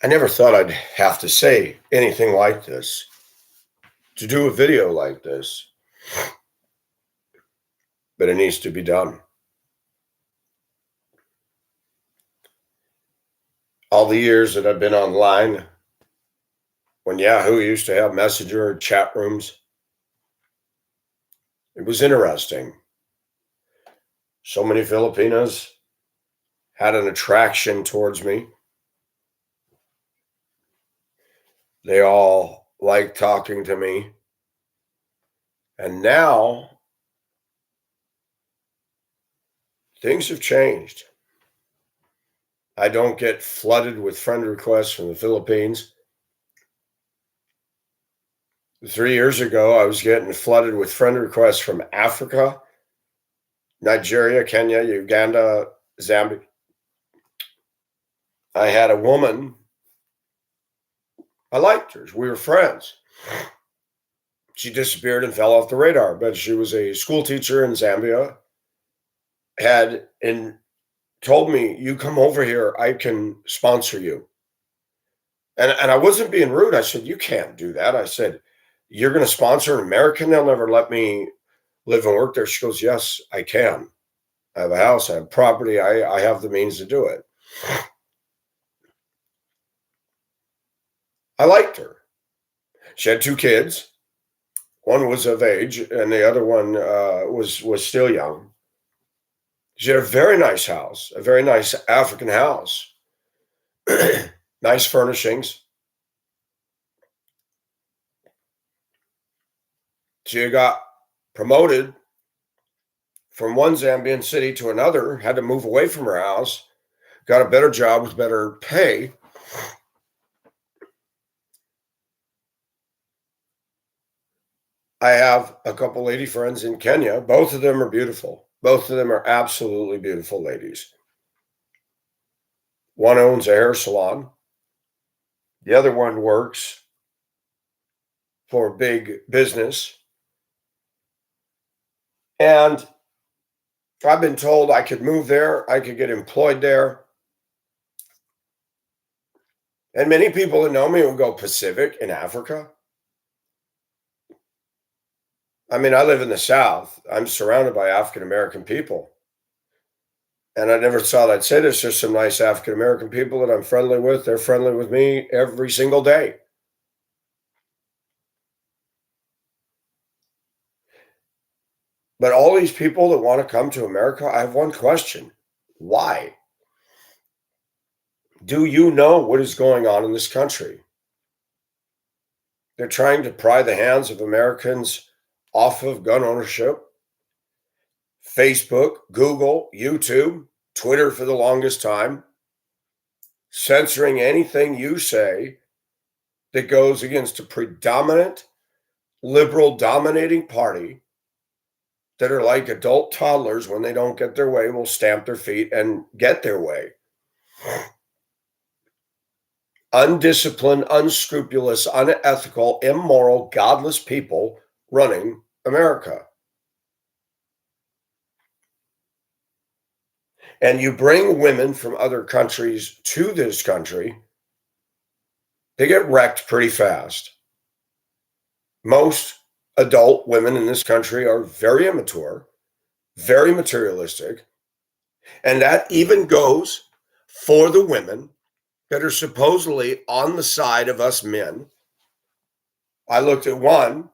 I never thought I'd have to say anything like this, to do a video like this, but it needs to be done. All the years that I've been online, when Yahoo used to have Messenger chat rooms, it was interesting. So many Filipinos had an attraction towards me. They all liked talking to me. And now things have changed. I don't get flooded with friend requests from the Philippines. 3 years ago, I was getting flooded with friend requests from Africa, Nigeria, Kenya, Uganda, Zambia. I had a woman, I liked her. We were friends. She disappeared and fell off the radar, but she was a school teacher in Zambia, had and told me, "You come over here, I can sponsor you." And I wasn't being rude. I said, "You can't do that." I said, "You're going to sponsor an American? They'll never let me live and work there." She goes, "Yes, I can. I have a house, I have property, I have the means to do it." I liked her. She had two kids. One was of age, and the other one was still young. She had a very nice house, a very nice African house, nice furnishings. She got promoted from one Zambian city to another, had to move away from her house, got a better job with better pay. I have a couple lady friends in Kenya. Both of them are beautiful. Both of them are absolutely beautiful ladies. One owns a hair salon. The other one works for big business. And I've been told I could move there, I could get employed there. And many people that know me will go, "Pacific in Africa?" I mean, I live in the South. I'm surrounded by African American people. And I never thought I'd say this. There's some nice African American people that I'm friendly with. They're friendly with me every single day. But all these people that want to come to America, I have one question. Why? Do you know what is going on in this country? They're trying to pry the hands of Americans off of gun ownership. Facebook, Google, YouTube, Twitter for the longest time, censoring anything you say that goes against a predominant liberal dominating party that are like adult toddlers. When they don't get their way, will stamp their feet and get their way. Undisciplined, unscrupulous, unethical, immoral, godless people running America. And you bring women from other countries to this country, they get wrecked pretty fast. Most adult women in this country are very immature, very materialistic. And that even goes for the women that are supposedly on the side of us men. I looked at one,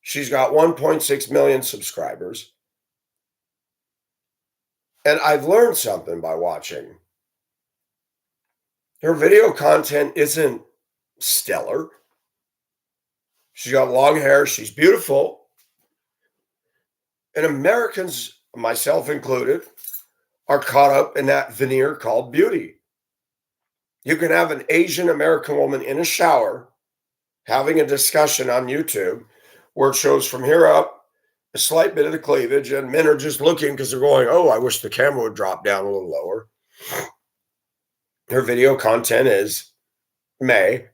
she's got 1.6 million subscribers. And I've learned something by watching. Her video content isn't stellar. She's got long hair, she's beautiful. And Americans, myself included, are caught up in that veneer called beauty. You can have an Asian American woman in a shower having a discussion on YouTube where it shows from here up a slight bit of the cleavage, and men are just looking because they're going, "Oh, I wish the camera would drop down a little lower." Her video content is May.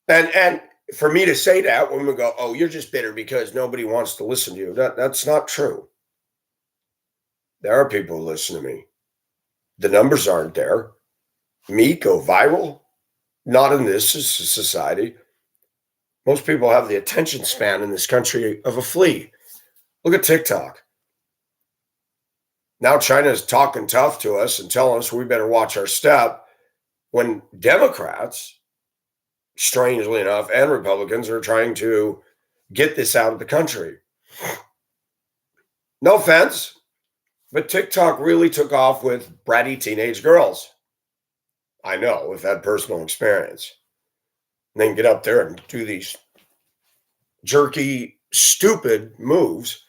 And for me to say that, when we go, "Oh, you're just bitter because nobody wants to listen to you," that's not true. There are people who listen to me. The numbers aren't there. meat go viral? Not in this society. Most people have the attention span in this country of a flea. Look at TikTok. Now China is talking tough to us and telling us we better watch our step when Democrats, strangely enough, and Republicans are trying to get this out of the country. No offense, but TikTok really took off with bratty teenage girls. I know, we've had personal experience. And then get up there and do these jerky, stupid moves.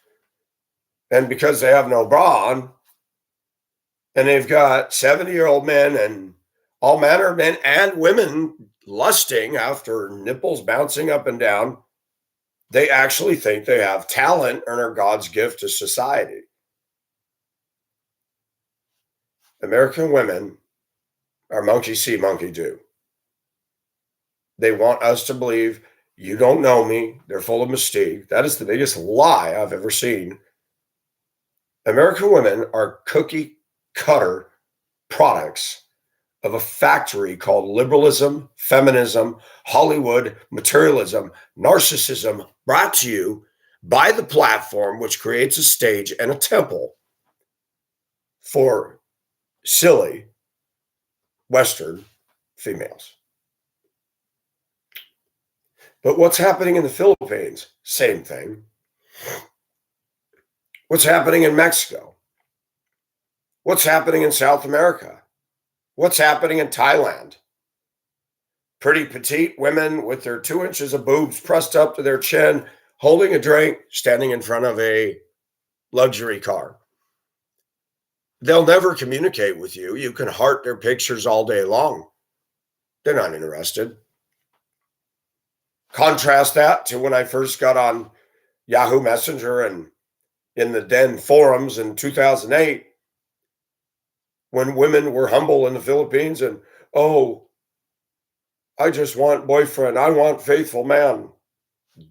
And because they have no bra on, and they've got 70-year-old men and all manner of men and women lusting after nipples bouncing up and down, they actually think they have talent and are God's gift to society. American women are monkey see, monkey do. They want us to believe you don't know me. They're full of mystique. That is the biggest lie I've ever seen. American women are cookie cutter products of a factory called liberalism, feminism, Hollywood, materialism, narcissism, brought to you by the platform, which creates a stage and a temple for silly Western females. But what's happening in the Philippines? Same thing. What's happening in Mexico? What's happening in South America? What's happening in Thailand? Pretty petite women with their 2 inches of boobs pressed up to their chin, holding a drink, standing in front of a luxury car. They'll never communicate with you. You can heart their pictures all day long. They're not interested. Contrast that to when I first got on Yahoo Messenger and in the Den forums in 2008, when women were humble in the Philippines and, oh, I just want boyfriend. I want faithful man.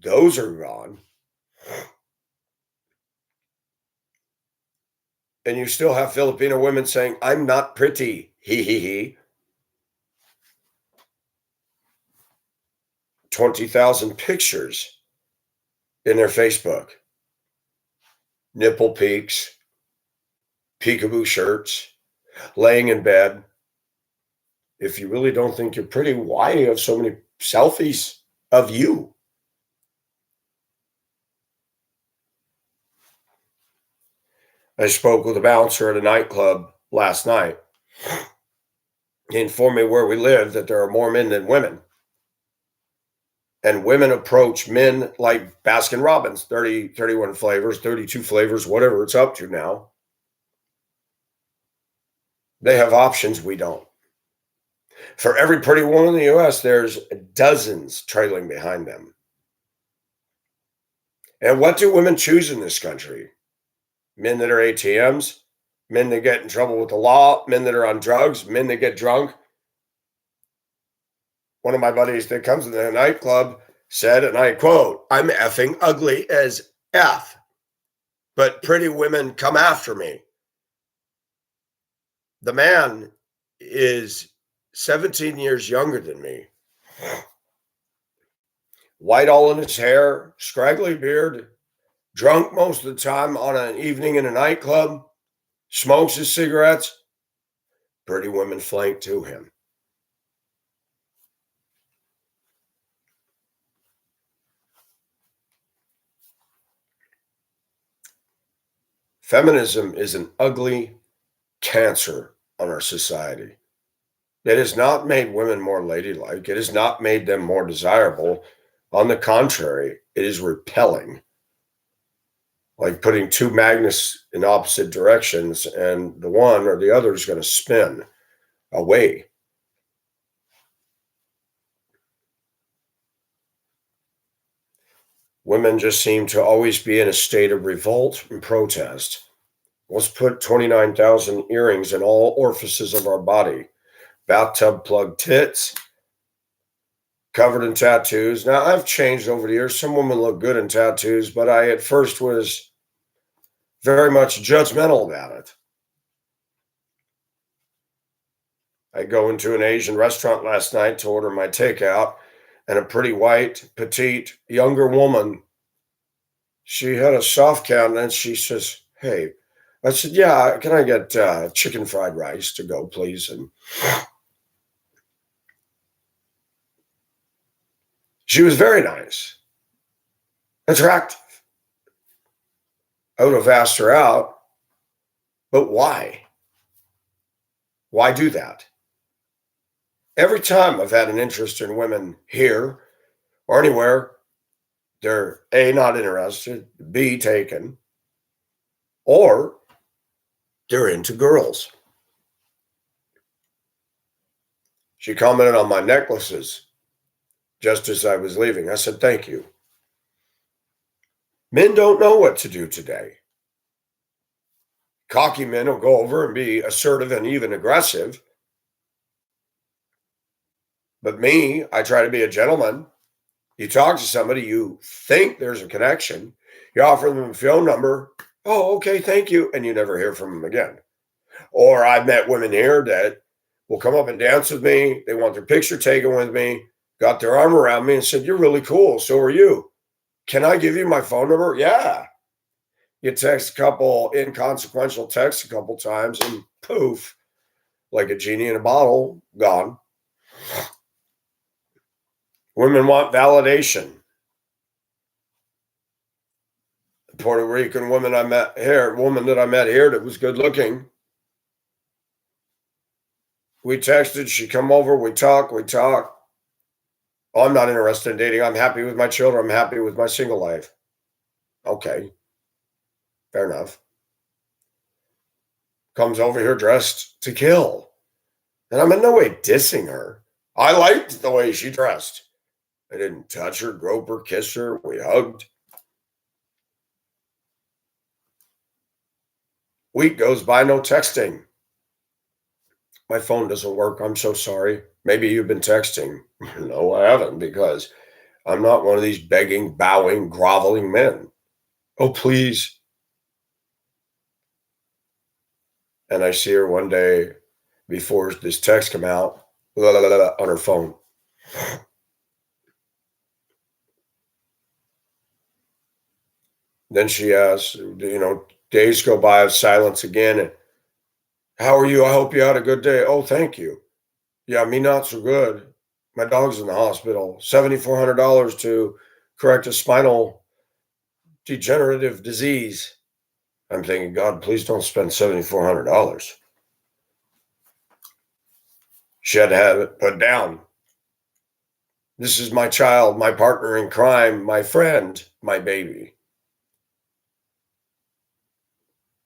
Those are gone. And you still have Filipino women saying, I'm not pretty. He, he, he. 20,000 pictures in their Facebook. Nipple peaks, peekaboo shirts, laying in bed. If you really don't think you're pretty, why do you have so many selfies of you? I spoke with a bouncer at a nightclub last night. He informed me where we live that there are more men than women. And women approach men like Baskin Robbins, 30, 31 flavors, 32 flavors, whatever it's up to now. They have options we don't. For every pretty woman in the US, there's dozens trailing behind them. And what do women choose in this country? Men that are ATMs, men that get in trouble with the law, men that are on drugs, men that get drunk. One of my buddies that comes to the nightclub said, and I quote, I'm effing ugly as F, but pretty women come after me. The man is 17 years younger than me. White all in his hair, scraggly beard, drunk most of the time on an evening in a nightclub, smokes his cigarettes. Pretty women flank to him. Feminism is an ugly cancer on our society. It has not made women more ladylike. It has not made them more desirable. On the contrary, it is repelling. Like putting two magnets in opposite directions, and the one or the other is going to spin away. Women just seem to always be in a state of revolt and protest. Let's put 29,000 earrings in all orifices of our body, bathtub plug tits, covered in tattoos. Now, I've changed over the years. Some women look good in tattoos, but I at first was very much judgmental about it. I go into an Asian restaurant last night to order my takeout, and a pretty white, petite, younger woman, she had a soft countenance. She says, "Hey," I said, "Yeah, can I get chicken fried rice to go, please?" And she was very nice, attractive. I would have asked her out, but why? Why do that? Every time I've had an interest in women here or anywhere, they're A, not interested, B, taken, or they're into girls. She commented on my necklaces just as I was leaving. I said, "Thank you." Men don't know what to do today. Cocky men will go over and be assertive and even aggressive. But me, I try to be a gentleman. You talk to somebody, you think there's a connection, you offer them a phone number. "Oh, okay, thank you." And you never hear from them again. Or I've met women here that will come up and dance with me. They want their picture taken with me, got their arm around me and said, "You're really cool. So are you. Can I give you my phone number?" Yeah. You text a couple inconsequential texts a couple times and poof, like a genie in a bottle, gone. Women want validation. The Puerto Rican woman that I met here that was good looking. We texted, she come over, we talk. "Oh, I'm not interested in dating. I'm happy with my children. I'm happy with my single life." Okay, fair enough. Comes over here dressed to kill. And I'm in no way dissing her. I liked the way she dressed. I didn't touch her, grope her, kiss her. We hugged. Week goes by, no texting. "My phone doesn't work. I'm so sorry. Maybe you've been texting." No, I haven't, because I'm not one of these begging, bowing, groveling men. "Oh, please." And I see her one day before this text come out, blah, blah, blah, blah, on her phone. Then she asks, days go by of silence again. And, "How are you? I hope you had a good day." "Oh, thank you." "Yeah, me not so good. My dog's in the hospital. $7,400 to correct a spinal degenerative disease." I'm thinking, God, please don't spend $7,400. She had to have it put down. "This is my child, my partner in crime, my friend, my baby."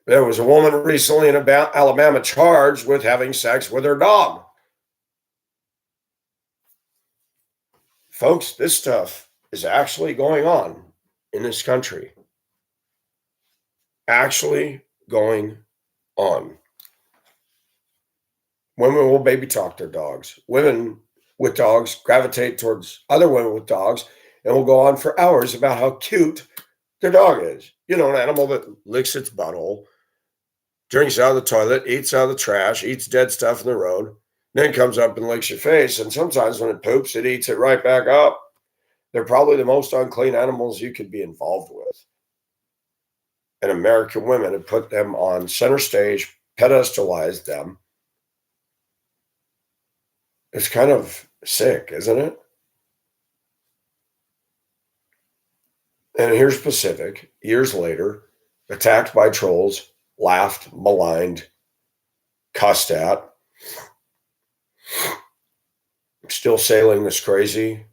There was a woman recently in Alabama charged with having sex with her dog. Folks, this stuff is actually going on in this country. Actually going on. Women will baby talk their dogs. Women with dogs gravitate towards other women with dogs and will go on for hours about how cute their dog is. An animal that licks its butthole, drinks out of the toilet, eats out of the trash, eats dead stuff in the road, then comes up and licks your face. And sometimes when it poops, it eats it right back up. They're probably the most unclean animals you could be involved with. And American women have put them on center stage, pedestalized them. It's kind of sick, isn't it? And here's Pacific, years later, attacked by trolls, laughed, maligned, cussed at, still sailing this crazy,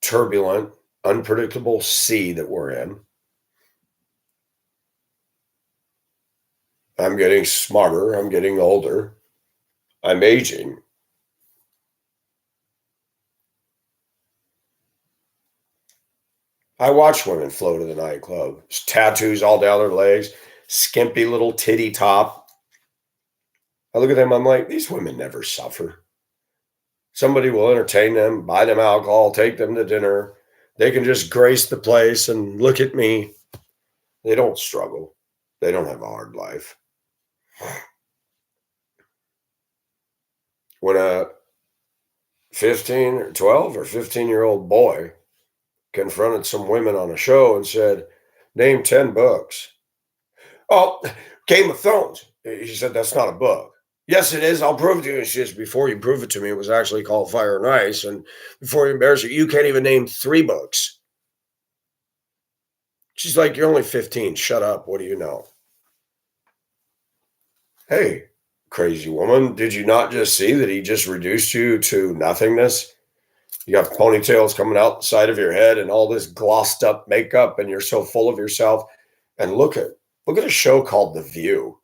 turbulent, unpredictable sea that we're in. I'm getting smarter. I'm getting older. I'm aging. I watch women flow to the nightclub. There's tattoos all down their legs, skimpy little titty top. I look at them, I'm like, these women never suffer. Somebody will entertain them, buy them alcohol, take them to dinner. They can just grace the place and look at me. They don't struggle. They don't have a hard life. when a 15 or 12 or 15-year-old boy confronted some women on a show and said, name 10 books. Oh, Game of Thrones. He said, that's not a book. Yes, it is. I'll prove it to you. She says, before you prove it to me, it was actually called Fire and Ice. And before you embarrass you can't even name 3 books. She's like, you're only 15. Shut up. What do you know? Hey, crazy woman, did you not just see that he just reduced you to nothingness? You got ponytails coming out the side of your head and all this glossed up makeup, and you're so full of yourself. And look at a show called The View.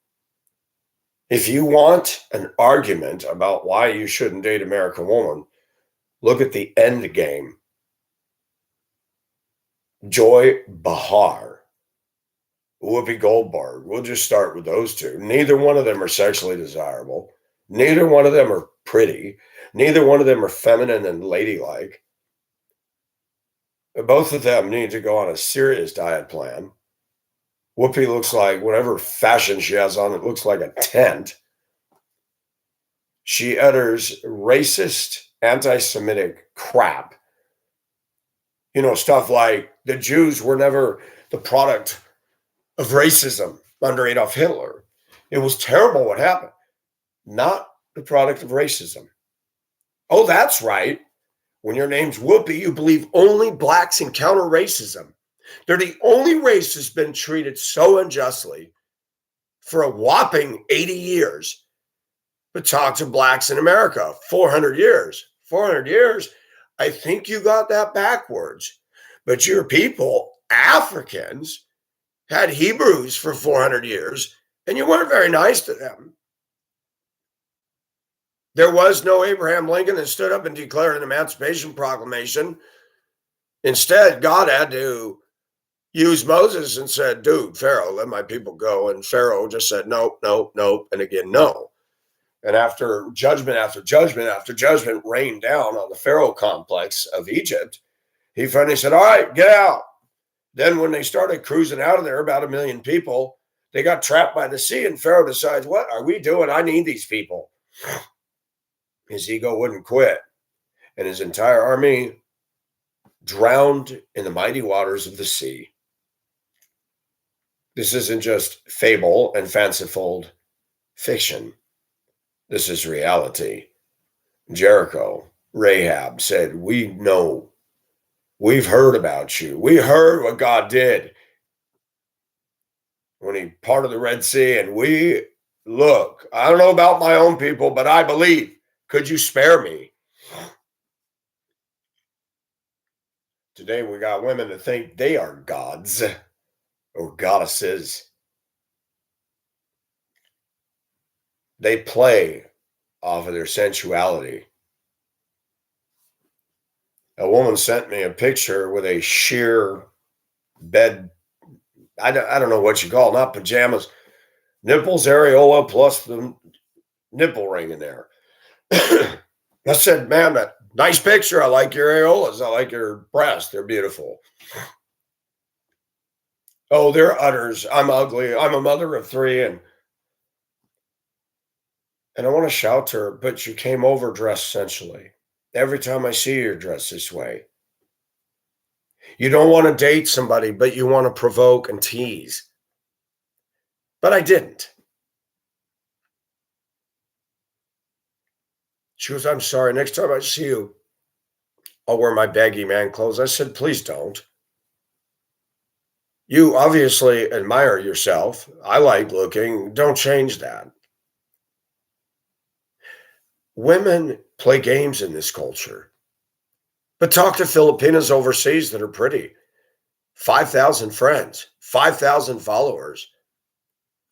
If you want an argument about why you shouldn't date American Woman, look at The End Game. Joy Behar, Whoopi Goldberg. We'll just start with those two. Neither one of them are sexually desirable. Neither one of them are pretty. Neither one of them are feminine and ladylike. Both of them need to go on a serious diet plan. Whoopi looks like, whatever fashion she has on, it looks like a tent. She utters racist, anti-Semitic crap. You know, stuff like the Jews were never the product of racism under Adolf Hitler. It was terrible what happened. Not the product of racism. Oh, that's right. When your name's Whoopi, you believe only blacks encounter racism. They're the only race that's been treated so unjustly for a whopping 80 years. But talk to blacks in America, 400 years. 400 years, I think you got that backwards. But your people, Africans, had Hebrews for 400 years, and you weren't very nice to them. There was no Abraham Lincoln that stood up and declared an Emancipation Proclamation. Instead, God had to use Moses and said, dude, Pharaoh, let my people go. And Pharaoh just said, nope, nope, nope, and again, no. And after judgment after judgment after judgment rained down on the Pharaoh complex of Egypt, he finally said, all right, get out. Then when they started cruising out of there, about 1 million people, they got trapped by the sea, and Pharaoh decides, what are we doing? I need these people. His ego wouldn't quit, and his entire army drowned in the mighty waters of the sea. This isn't just fable and fanciful fiction. This is reality. Jericho, Rahab said, we know. We've heard about you. We heard what God did when he parted the Red Sea, and we look. I don't know about my own people, but I believe. Could you spare me? Today we got women that think they are gods or goddesses. They play off of their sensuality. A woman sent me a picture with a sheer bed. I don't know what you call it, not pajamas, nipples, areola, plus the nipple ring in there. I said, man, that nice picture. I like your areolas. I like your breasts. They're beautiful. Oh, they're udders. I'm ugly. I'm a mother of 3. And I want to shout to her, but you came over dressed sensually. Every time I see you, you're dressed this way. You don't want to date somebody, but you want to provoke and tease. But I didn't. She goes, I'm sorry. Next time I see you, I'll wear my baggy man clothes. I said, please don't. You obviously admire yourself. I like looking. Don't change that. Women play games in this culture. But talk to Filipinas overseas that are pretty. 5,000 friends, 5,000 followers.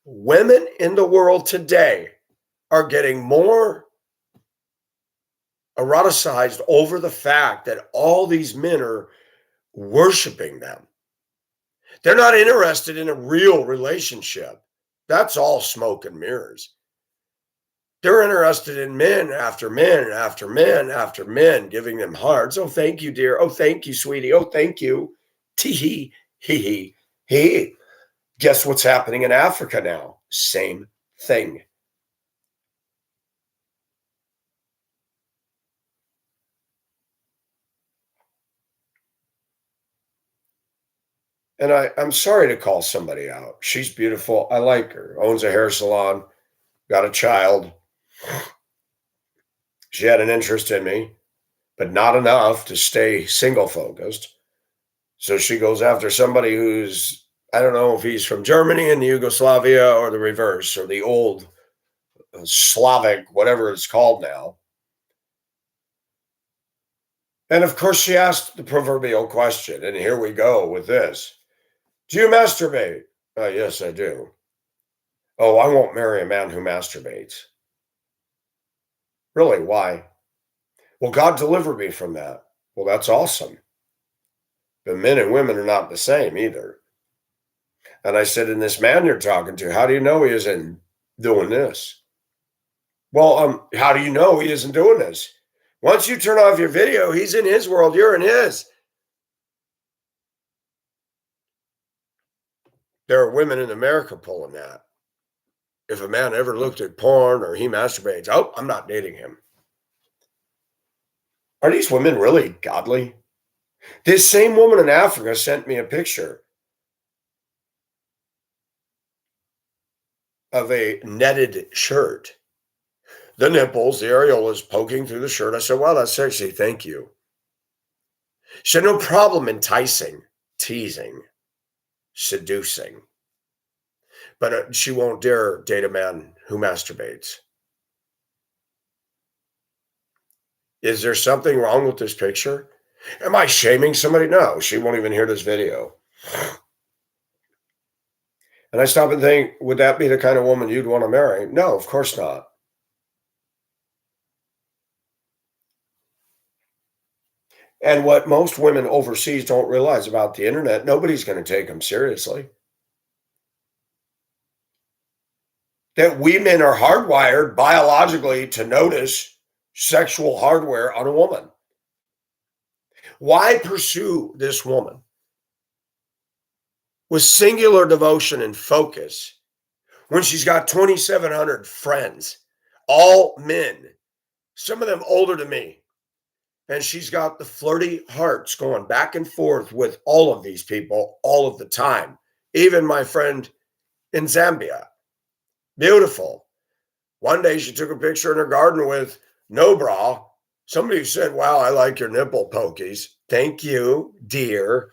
Women in the world today are getting more eroticized over the fact that all these men are worshiping them. They're not interested in a real relationship. That's all smoke and mirrors. They're interested in men after men after men after men, giving them hearts. Oh, thank you, dear. Oh, thank you, sweetie. Oh, thank you. Tee hee hee. Guess what's happening in Africa now? Same thing. And I'm sorry to call somebody out. She's beautiful. I like her. Owns a hair salon, got a child. She had an interest in me, but not enough to stay single focused. So she goes after somebody who's, I don't know if he's from Germany and Yugoslavia or the reverse or the old Slavic, whatever it's called now. And of course, she asked the proverbial question. And here we go with this. Do you masturbate? Yes, I do. Oh, I won't marry a man who masturbates. Really? Why? Well, God delivered me from that. Well, that's awesome. But men and women are not the same either. And I said, and this man you're talking to, how do you know he isn't doing this? Well, how do you know he isn't doing this? Once you turn off your video, he's in his world, you're in his. There are women in America pulling that. If a man ever looked at porn or he masturbates, oh, I'm not dating him. Are these women really godly? This same woman in Africa sent me a picture of a netted shirt. The nipples, the areola is poking through the shirt. I said, wow, that's sexy. Thank you. She had no problem enticing, teasing, seducing. But she won't dare date a man who masturbates. Is there something wrong with this picture? Am I shaming somebody? No, she won't even hear this video. And I stop and think, would that be the kind of woman you'd want to marry? No, of course not. And what most women overseas don't realize about the internet, nobody's going to take them seriously. That women are hardwired biologically to notice sexual hardware on a woman. Why pursue this woman with singular devotion and focus when she's got 2,700 friends, all men, some of them older than me? And she's got the flirty hearts going back and forth with all of these people all of the time. Even my friend in Zambia. Beautiful. One day she took a picture in her garden with no bra. Somebody said, wow, I like your nipple pokies. Thank you, dear.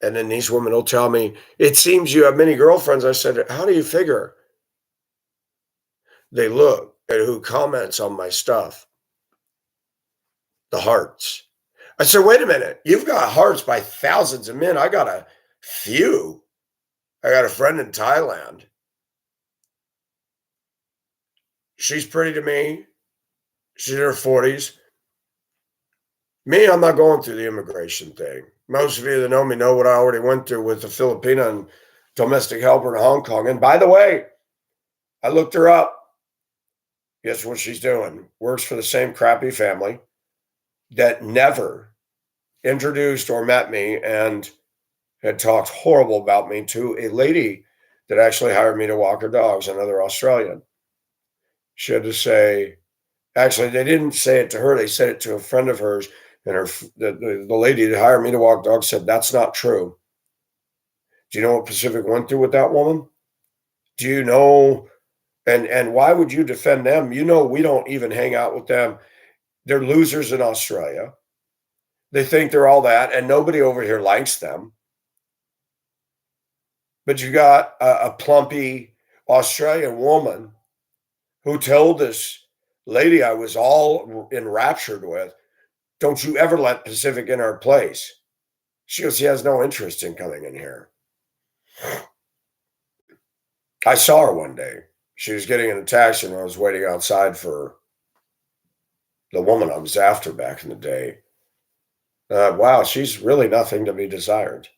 And then these women will tell me, it seems you have many girlfriends. I said, how do you figure? They look at who comments on my stuff. The hearts. I said, wait a minute. You've got hearts by thousands of men. I got a few. I got a friend in Thailand. She's pretty to me. She's in her 40s. Me, I'm not going through the immigration thing. Most of you that know me know what I already went through with the Filipina and domestic helper in Hong Kong. And by the way, I looked her up. Guess what she's doing? Works for the same crappy family that never introduced or met me and had talked horrible about me to a lady that actually hired me to walk her dogs, another Australian. She had to say, actually, they didn't say it to her. They said it to a friend of hers. And the lady that hired me to walk dogs said, that's not true. Do you know what Pacific went through with that woman? Do you know? And why would you defend them? You know, we don't even hang out with them. They're losers in Australia. They think they're all that, and nobody over here likes them. But you got a plumpy Australian woman who told this lady I was all enraptured with, don't you ever let Pacific in our place. She goes, he has no interest in coming in here. I saw her one day. She was getting in a taxi and I was waiting outside for the woman I was after back in the day. Wow, she's really nothing to be desired.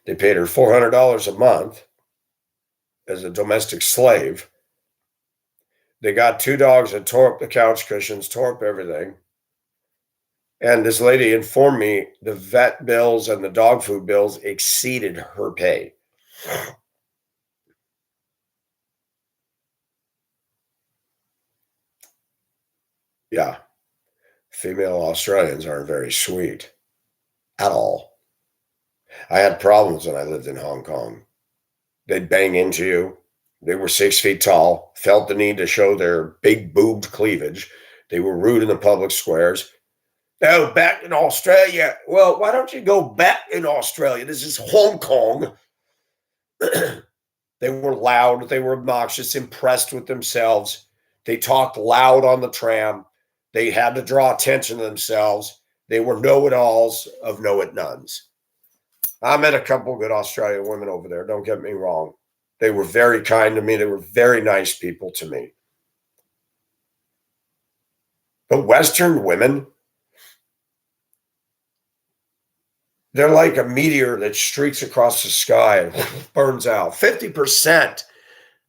They paid her $400 a month as a domestic slave. They got two dogs that tore up the couch cushions, tore up everything. And this lady informed me the vet bills and the dog food bills exceeded her pay. Yeah, female Australians aren't very sweet at all. I had problems when I lived in Hong Kong. They'd bang into you. They were 6 feet tall, felt the need to show their big boobed cleavage. They were rude in the public squares. Oh, back in Australia. Well, why don't you go back in Australia? This is Hong Kong. They were loud. They were obnoxious, impressed with themselves. They talked loud on the tram. They had to draw attention to themselves. They were know-it-alls of know-it-nones. I met a couple good Australian women over there. Don't get me wrong. They were very kind to me. They were very nice people to me. But Western women, they're like a meteor that streaks across the sky and burns out. 50%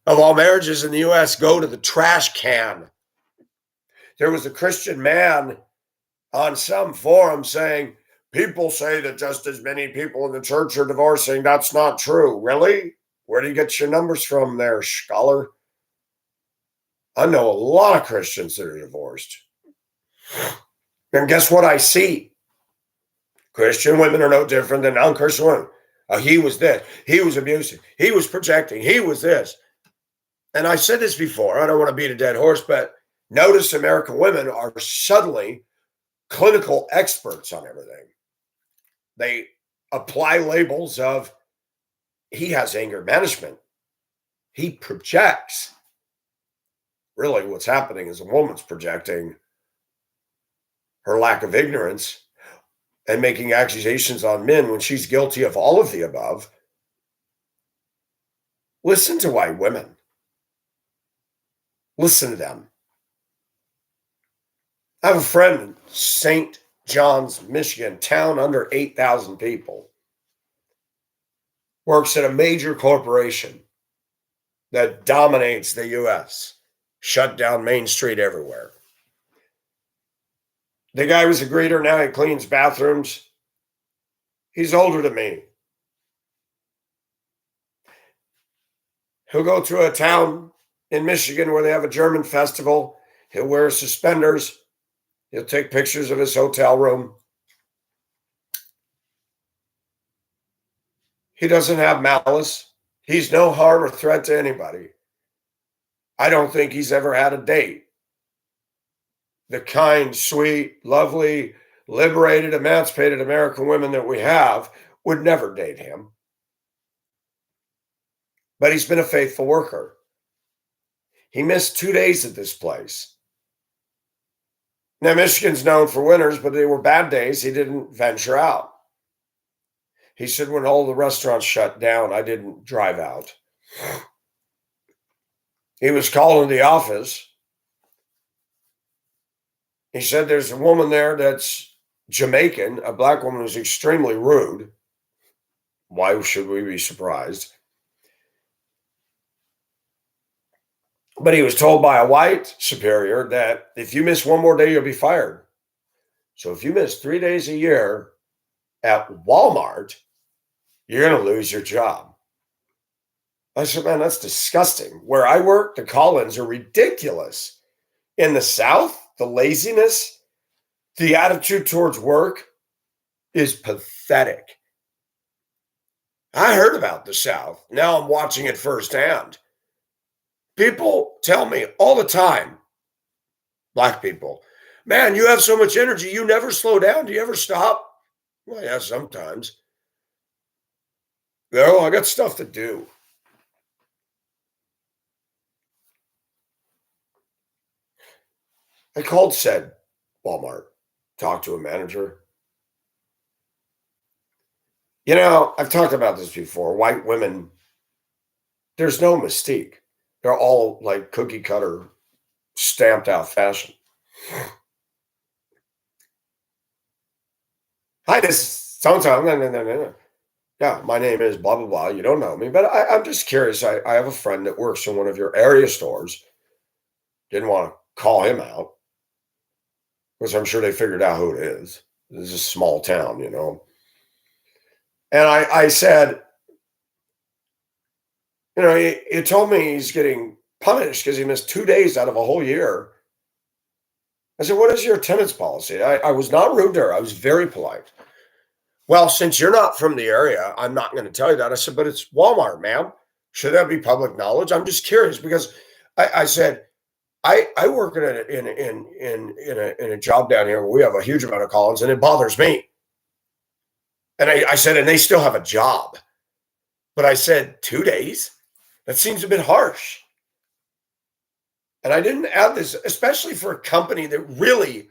of all marriages in the US go to the trash can. There was a Christian man on some forum saying, people say that just as many people in the church are divorcing. That's not true. Really? Where do you get your numbers from there, scholar? I know a lot of Christians that are divorced. And guess what I see? Christian women are no different than non-Christian women. He was this. He was abusive. He was projecting. He was this. And I said this before. I don't want to beat a dead horse, but notice American women are suddenly clinical experts on everything. They apply labels of, he has anger management. He projects. Really, what's happening is a woman's projecting her lack of ignorance and making accusations on men when she's guilty of all of the above. Listen to white women. Listen to them. I have a friend in St. John's, Michigan, town under 8,000 people, works at a major corporation that dominates the US, shut down Main Street everywhere. The guy was a greeter, now he cleans bathrooms. He's older than me. He'll go to a town in Michigan where they have a German festival. He'll wear suspenders. He'll take pictures of his hotel room. He doesn't have malice. He's no harm or threat to anybody. I don't think he's ever had a date. The kind, sweet, lovely, liberated, emancipated American women that we have would never date him. But he's been a faithful worker. He missed 2 days at this place. Now, Michigan's known for winters, but they were bad days. He didn't venture out. He said, when all the restaurants shut down, I didn't drive out. He was calling the office. He said, there's a woman there that's Jamaican, a black woman who's extremely rude. Why should we be surprised? But he was told by a white superior that if you miss one more day, you'll be fired. So if you miss 3 days a year at Walmart, you're going to lose your job. I said, man, that's disgusting. Where I work, the call-ins are ridiculous. In the South, the laziness, the attitude towards work is pathetic. I heard about the South. Now I'm watching it firsthand. People tell me all the time, black people, man, you have so much energy. You never slow down. Do you ever stop? Well, yeah, sometimes. No, I got stuff to do. I called said Walmart, talked to a manager. You know, I've talked about this before. White women, there's no mystique. They're all like cookie cutter, stamped out fashion. Hi, this sometimes. No. Yeah, my name is blah blah blah. You don't know me, but I'm just curious. I have a friend that works in one of your area stores. Didn't want to call him out because I'm sure they figured out who it is. This is a small town, you know. And I said, you know, he told me he's getting punished because he missed 2 days out of a whole year I said, what is your attendance policy? I was not rude to her. I was very polite. Well, since you're not from the area, I'm not going to tell you that. I said, but it's Walmart, ma'am. Should that be public knowledge? I'm just curious because I said, I work in a job down here where we have a huge amount of call-ins, and it bothers me. And I said, and they still have a job. But I said, 2 days? That seems a bit harsh. And I didn't add this, especially for a company that really,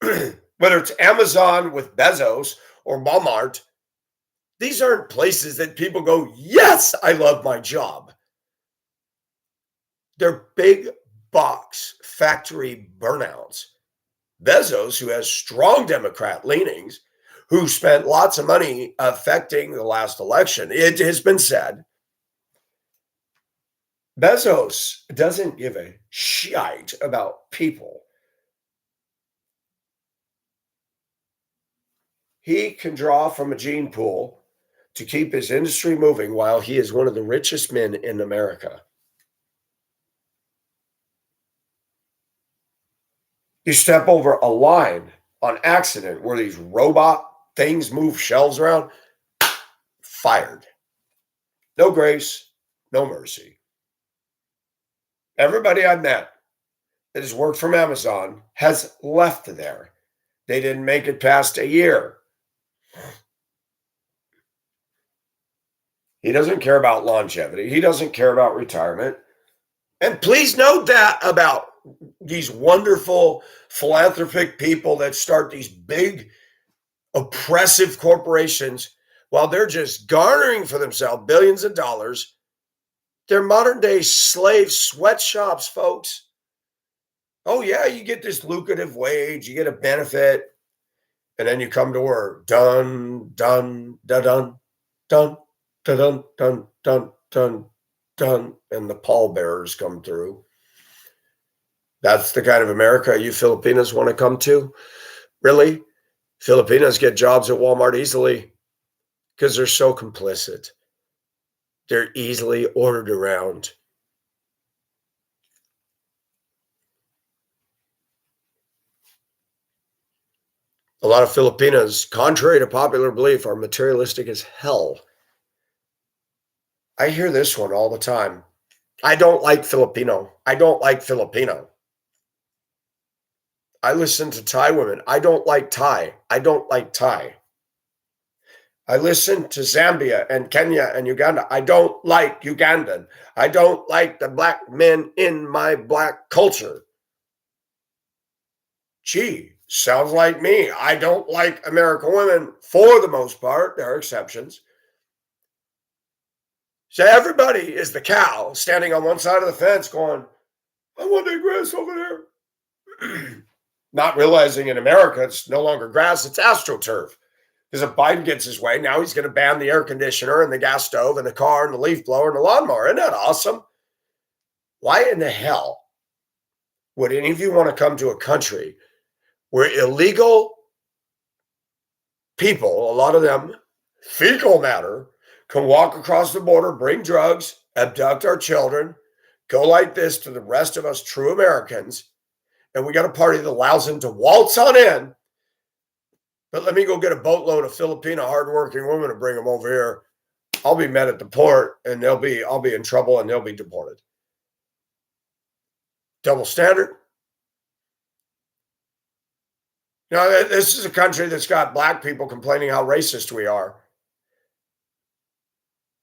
whether it's Amazon with Bezos or Walmart, these aren't places that people go, yes, I love my job. They're big box factory burnouts. Bezos, who has strong Democrat leanings, who spent lots of money affecting the last election, it has been said, Bezos doesn't give a shite about people. He can draw from a gene pool to keep his industry moving while he is one of the richest men in America. You step over a line on accident where these robot things move shelves around, fired. No grace, no mercy. Everybody I met that has worked from Amazon has left there. They didn't make it past a year. He doesn't care about longevity. He doesn't care about retirement. And please note that about these wonderful philanthropic people that start these big oppressive corporations while they're just garnering for themselves billions of dollars. They're modern day slave sweatshops, folks. Oh, yeah, you get this lucrative wage, you get a benefit, and then you come to work. Dun, dun, dun, dun, dun, dun, dun, dun, dun, dun, dun, and the pallbearers come through. That's the kind of America you Filipinos want to come to? Really? Filipinos get jobs at Walmart easily because they're so complicit. They're easily ordered around. A lot of Filipinos, contrary to popular belief, are materialistic as hell. I hear this one all the time. I don't like Filipino. I don't like Filipino. I listen to Thai women. I don't like Thai. I don't like Thai. I listen to Zambia and Kenya and Uganda. I don't like Ugandan. I don't like the black men in my black culture. Gee, sounds like me. I don't like American women for the most part. There are exceptions. So everybody is the cow standing on one side of the fence going, I want that grass over there. Not realizing in America it's no longer grass, it's AstroTurf. Because if Biden gets his way, now he's going to ban the air conditioner and the gas stove and the car and the leaf blower and the lawnmower. Isn't that awesome? Why in the hell would any of you want to come to a country where illegal people, a lot of them fecal matter, can walk across the border, bring drugs, abduct our children, go like this to the rest of us true Americans, and we got a party that allows them to waltz on in. But let me go get a boatload of Filipino hardworking women and bring them over here. I'll be met at the port, and I'll be in trouble, and they'll be deported. Double standard. Now, this is a country that's got black people complaining how racist we are.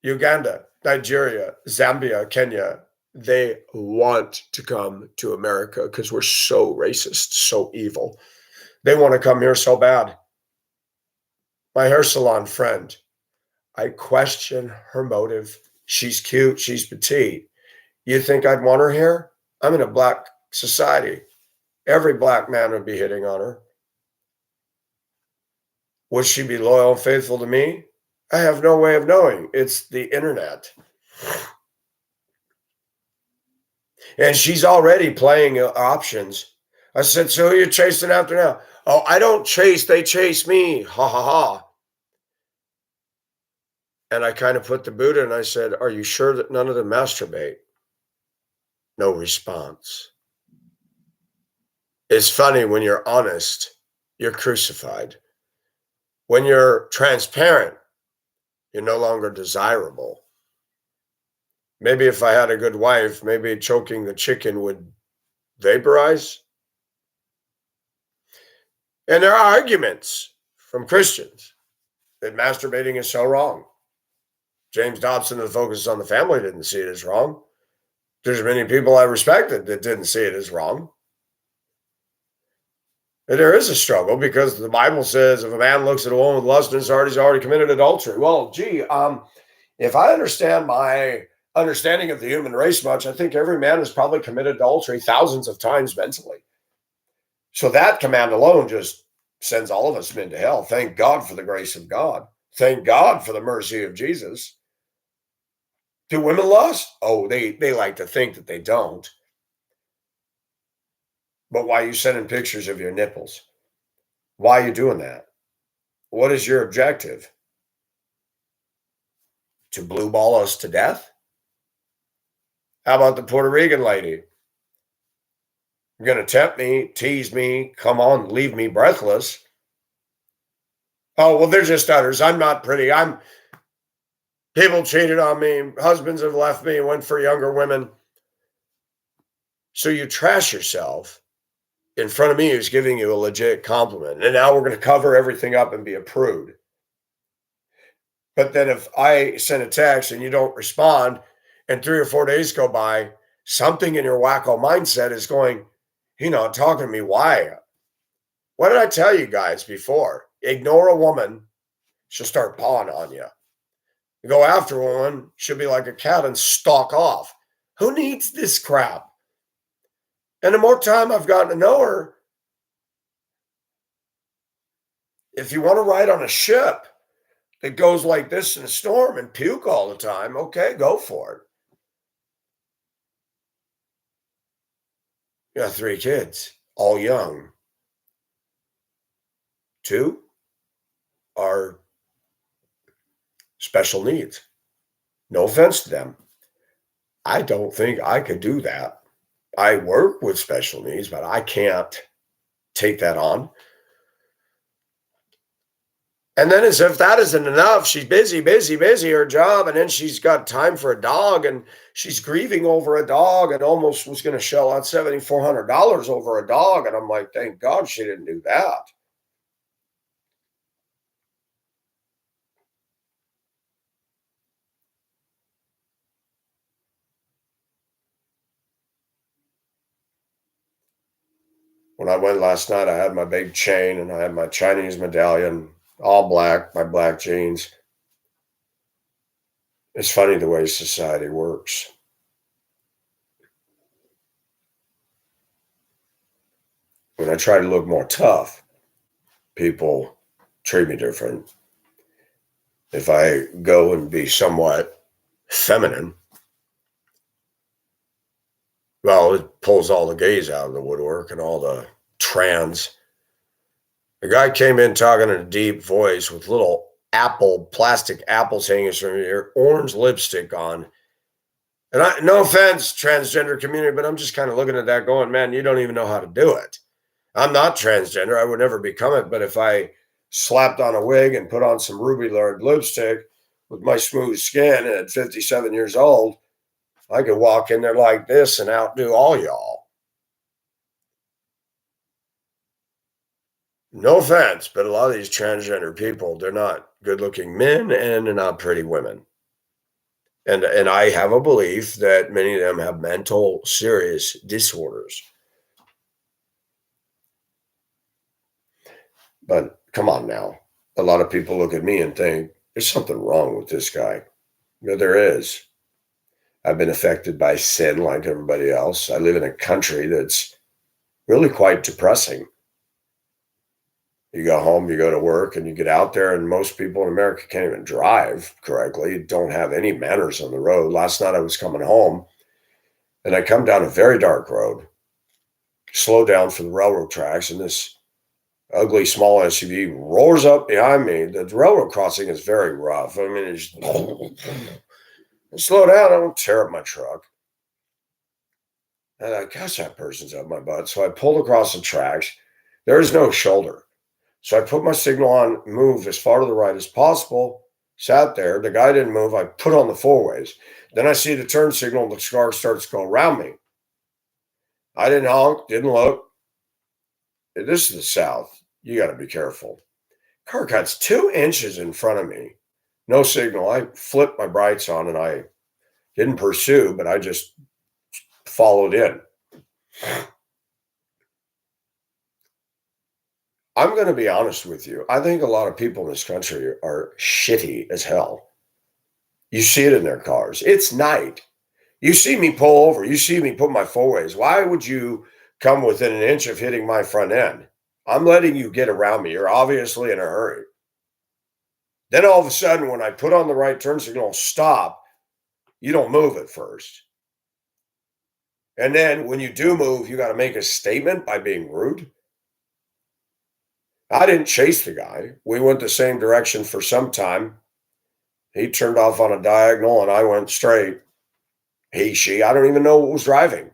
Uganda, Nigeria, Zambia, Kenya, they want to come to America because we're so racist, so evil. They want to come here so bad. My hair salon friend, I question her motive. She's cute, she's petite. You think I'd want her here? I'm in a black society. Every black man would be hitting on her. Would she be loyal and faithful to me? I have no way of knowing. It's the internet. And she's already playing options. I said, so who are you chasing after now? Oh, I don't chase. They chase me. Ha, ha, ha. And I kind of put the boot in and I said, are you sure that none of them masturbate? No response. It's funny when you're honest, you're crucified. When you're transparent, you're no longer desirable. Maybe if I had a good wife, maybe choking the chicken would vaporize. And there are arguments from Christians that masturbating is so wrong. James Dobson, the Focus on the Family, didn't see it as wrong. There's many people I respected that didn't see it as wrong. And there is a struggle because the Bible says if a man looks at a woman with lust in his heart, he's already committed adultery. Well, if I understand my understanding of the human race much, I think every man has probably committed adultery thousands of times mentally. So that command alone just sends all of us into hell. Thank God for the grace of God. Thank God for the mercy of Jesus. Do women lust? Oh, they like to think that they don't. But why are you sending pictures of your nipples? Why are you doing that? What is your objective? To blue ball us to death? How about the Puerto Rican lady? You're going to tempt me, tease me, come on, leave me breathless. Oh, well, they're just others. I'm not pretty. People cheated on me. Husbands have left me and went for younger women. So you trash yourself in front of me who's giving you a legit compliment. And now we're going to cover everything up and be a prude. But then if I send a text and you don't respond and 3 or 4 days go by, something in your wacko mindset is going, you're not talking to me. Why? What did I tell you guys before? Ignore a woman, she'll start pawing on you. You go after a woman, she'll be like a cat and stalk off. Who needs this crap? And the more time I've gotten to know her, if you want to ride on a ship that goes like this in a storm and puke all the time, okay, go for it. You got 3 kids, all young. 2 are special needs. No offense to them. I don't think I could do that. I work with special needs, but I can't take that on. And then as if that isn't enough, she's busy, her job. And then she's got time for a dog and she's grieving over a dog and almost was going to shell out $7,400 over a dog. And I'm like, thank God she didn't do that. When I went last night, I had my big chain and I had my Chinese medallion, all black, my black jeans. It's funny the way society works. When I try to look more tough, people treat me different. If I go and be somewhat feminine, well, it pulls all the gays out of the woodwork and all the trans. The guy came in talking in a deep voice with little plastic apples hanging from your ear, orange lipstick on. And no offense, transgender community, but I'm just kind of looking at that going, man, you don't even know how to do it. I'm not transgender. I would never become it. But if I slapped on a wig and put on some ruby colored lipstick with my smooth skin at 57 years old, I could walk in there like this and outdo all y'all. No offense, but a lot of these transgender people, they're not good looking men and they're not pretty women. And I have a belief that many of them have mental serious disorders. But come on now. A lot of people look at me and think, there's something wrong with this guy. There is. I've been affected by sin like everybody else. I live in a country that's really quite depressing. You go home, you go to work, and you get out there, and most people in America can't even drive correctly, don't have any manners on the road. Last night I was coming home, and I come down a very dark road, slow down for the railroad tracks, and this ugly small SUV roars up behind me. The railroad crossing is very rough. I mean, it's slow down, I don't tear up my truck. And I, gosh, that person's up my butt. So I pulled across the tracks. There is no shoulder. So I put my signal on, moved as far to the right as possible, sat there. The guy didn't move. I put on the four ways. Then I see the turn signal, and the car starts to go around me. I didn't honk, didn't look. This is the South. You got to be careful. Car cuts 2 inches in front of me. No signal. I flipped my brights on and I didn't pursue, but I just followed in. I'm going to be honest with you. I think a lot of people in this country are shitty as hell. You see it in their cars. It's night. You see me pull over. You see me put my four ways. Why would you come within an inch of hitting my front end? I'm letting you get around me. You're obviously in a hurry. Then all of a sudden, when I put on the right turn signal, stop, you don't move at first. And then when you do move, you got to make a statement by being rude. I didn't chase the guy. We went the same direction for some time. He turned off on a diagonal and I went straight. He, she, I don't even know what was driving.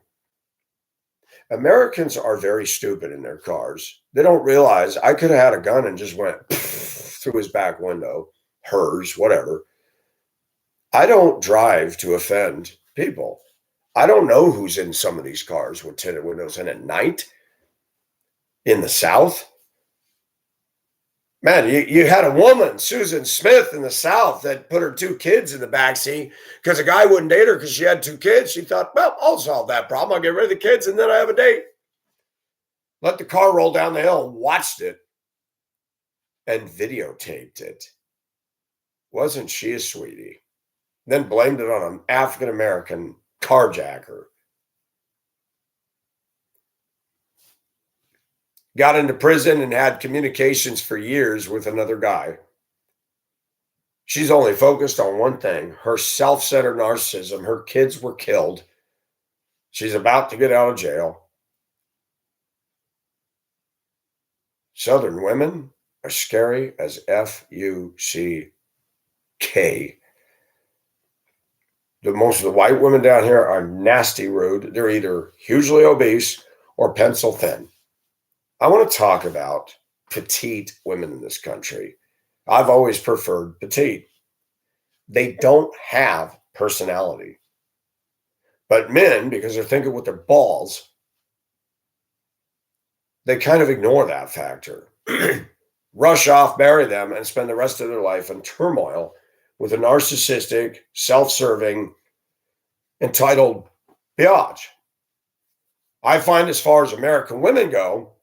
Americans are very stupid in their cars. They don't realize I could have had a gun and just went through his back window, hers, whatever. I don't drive to offend people. I don't know who's in some of these cars with tinted windows. And at night in the South, man, you had a woman, Susan Smith, in the South that put her 2 kids in the backseat because a guy wouldn't date her because she had 2 kids. She thought, well, I'll solve that problem. I'll get rid of the kids and then I have a date. Let the car roll down the hill, watched it, and videotaped it. Wasn't she a sweetie? Then blamed it on an African-American carjacker. Got into prison and had communications for years with another guy. She's only focused on one thing, her self-centered narcissism. Her kids were killed. She's about to get out of jail. Southern women are scary as F-U-C-K. Most of the white women down here are nasty rude. They're either hugely obese or pencil thin. I want to talk about petite women in this country. I've always preferred petite. They don't have personality. But men, because they're thinking with their balls, they kind of ignore that factor. Rush off, marry them, and spend the rest of their life in turmoil with a narcissistic, self-serving, entitled biatch. I find as far as American women go,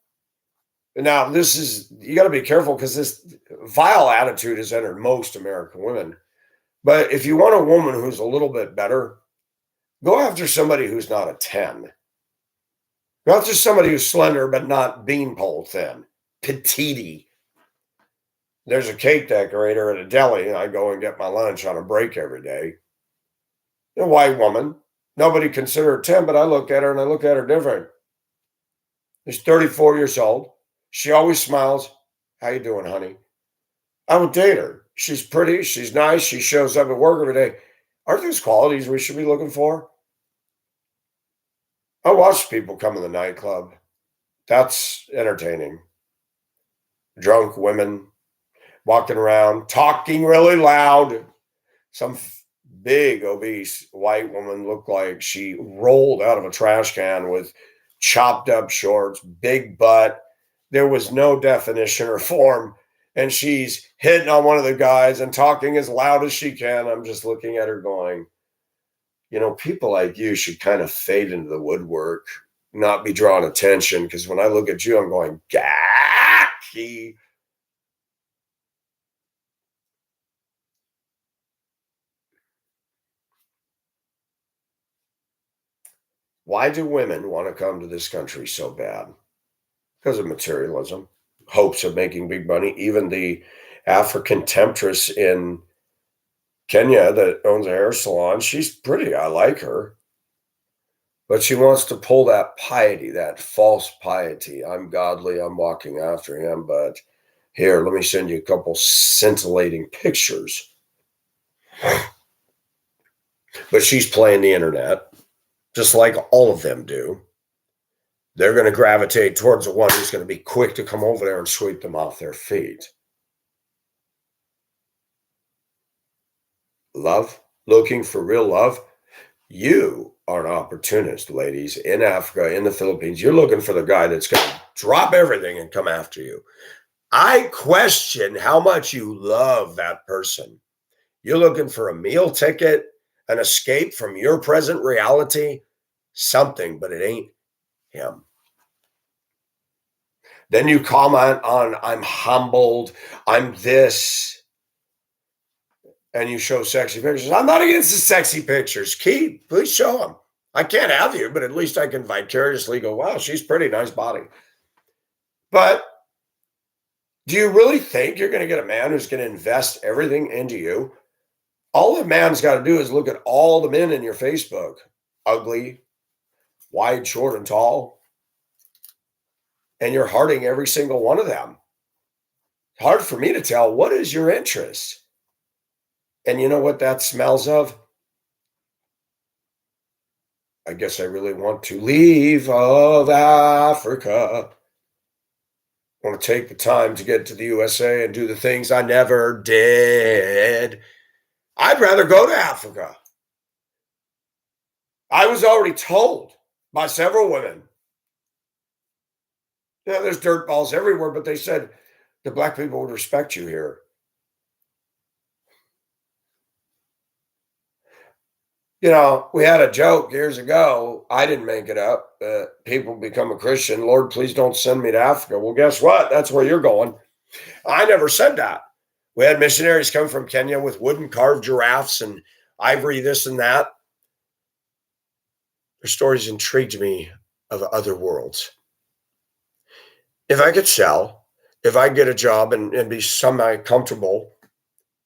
now this is, you got to be careful because this vile attitude has entered most American women. But if you want a woman who's a little bit better, go after somebody who's not a 10. Go after somebody who's slender but not beanpole thin, petite. There's a cake decorator at a deli, and I go and get my lunch on a break every day. A white woman. Nobody consider her 10, but I look at her and I look at her different. She's 34 years old. She always smiles. How you doing, honey? I would date her. She's pretty. She's nice. She shows up at work every day. Aren't those qualities we should be looking for? I watch people come in the nightclub. That's entertaining. Drunk women walking around, talking really loud. Some big, obese white woman looked like she rolled out of a trash can with chopped up shorts, big butt. There was no definition or form. And she's hitting on one of the guys and talking as loud as she can. I'm just looking at her going, people like you should kind of fade into the woodwork, not be drawing attention. Because when I look at you, I'm going, gacky. Why do women want to come to this country so bad? Because of materialism, hopes of making big money. Even the African temptress in Kenya that owns a hair salon, she's pretty. I like her. But she wants to pull that piety, that false piety. I'm godly. I'm walking after him. But here, let me send you a couple scintillating pictures. But she's playing the internet. just like all of them do. They're going to gravitate towards the one who's going to be quick to come over there and sweep them off their feet. Love, looking for real love. You are an opportunist, ladies, in Africa, in the Philippines. You're looking for the guy that's going to drop everything and come after you. I question how much you love that person. You're looking for a meal ticket, an escape from your present reality, something, but it ain't him. Then you comment on, I'm humbled, I'm this, and you show sexy pictures. I'm not against the sexy pictures. Keep, please show them. I can't have you, but at least I can vicariously go, wow, she's pretty, nice body. But do you really think you're going to get a man who's going to invest everything into you? All a man's got to do is look at all the men in your Facebook. Ugly, wide, short, and tall. And you're hearting every single one of them. Hard for me to tell, what is your interest? And you know what that smells of? I guess I really want to leave of Africa. I want to take the time to get to the USA and do the things I never did. I'd rather go to Africa. I was already told by several women. Yeah, there's dirt balls everywhere, but they said the black people would respect you here. You know, we had a joke years ago. I didn't make it up. People become a Christian. Lord, please don't send me to Africa. Well, guess what? That's where you're going. I never said that. We had missionaries come from Kenya with wooden carved giraffes and ivory, this and that. Their stories intrigued me of other worlds. If I could sell, if I get a job and be semi-comfortable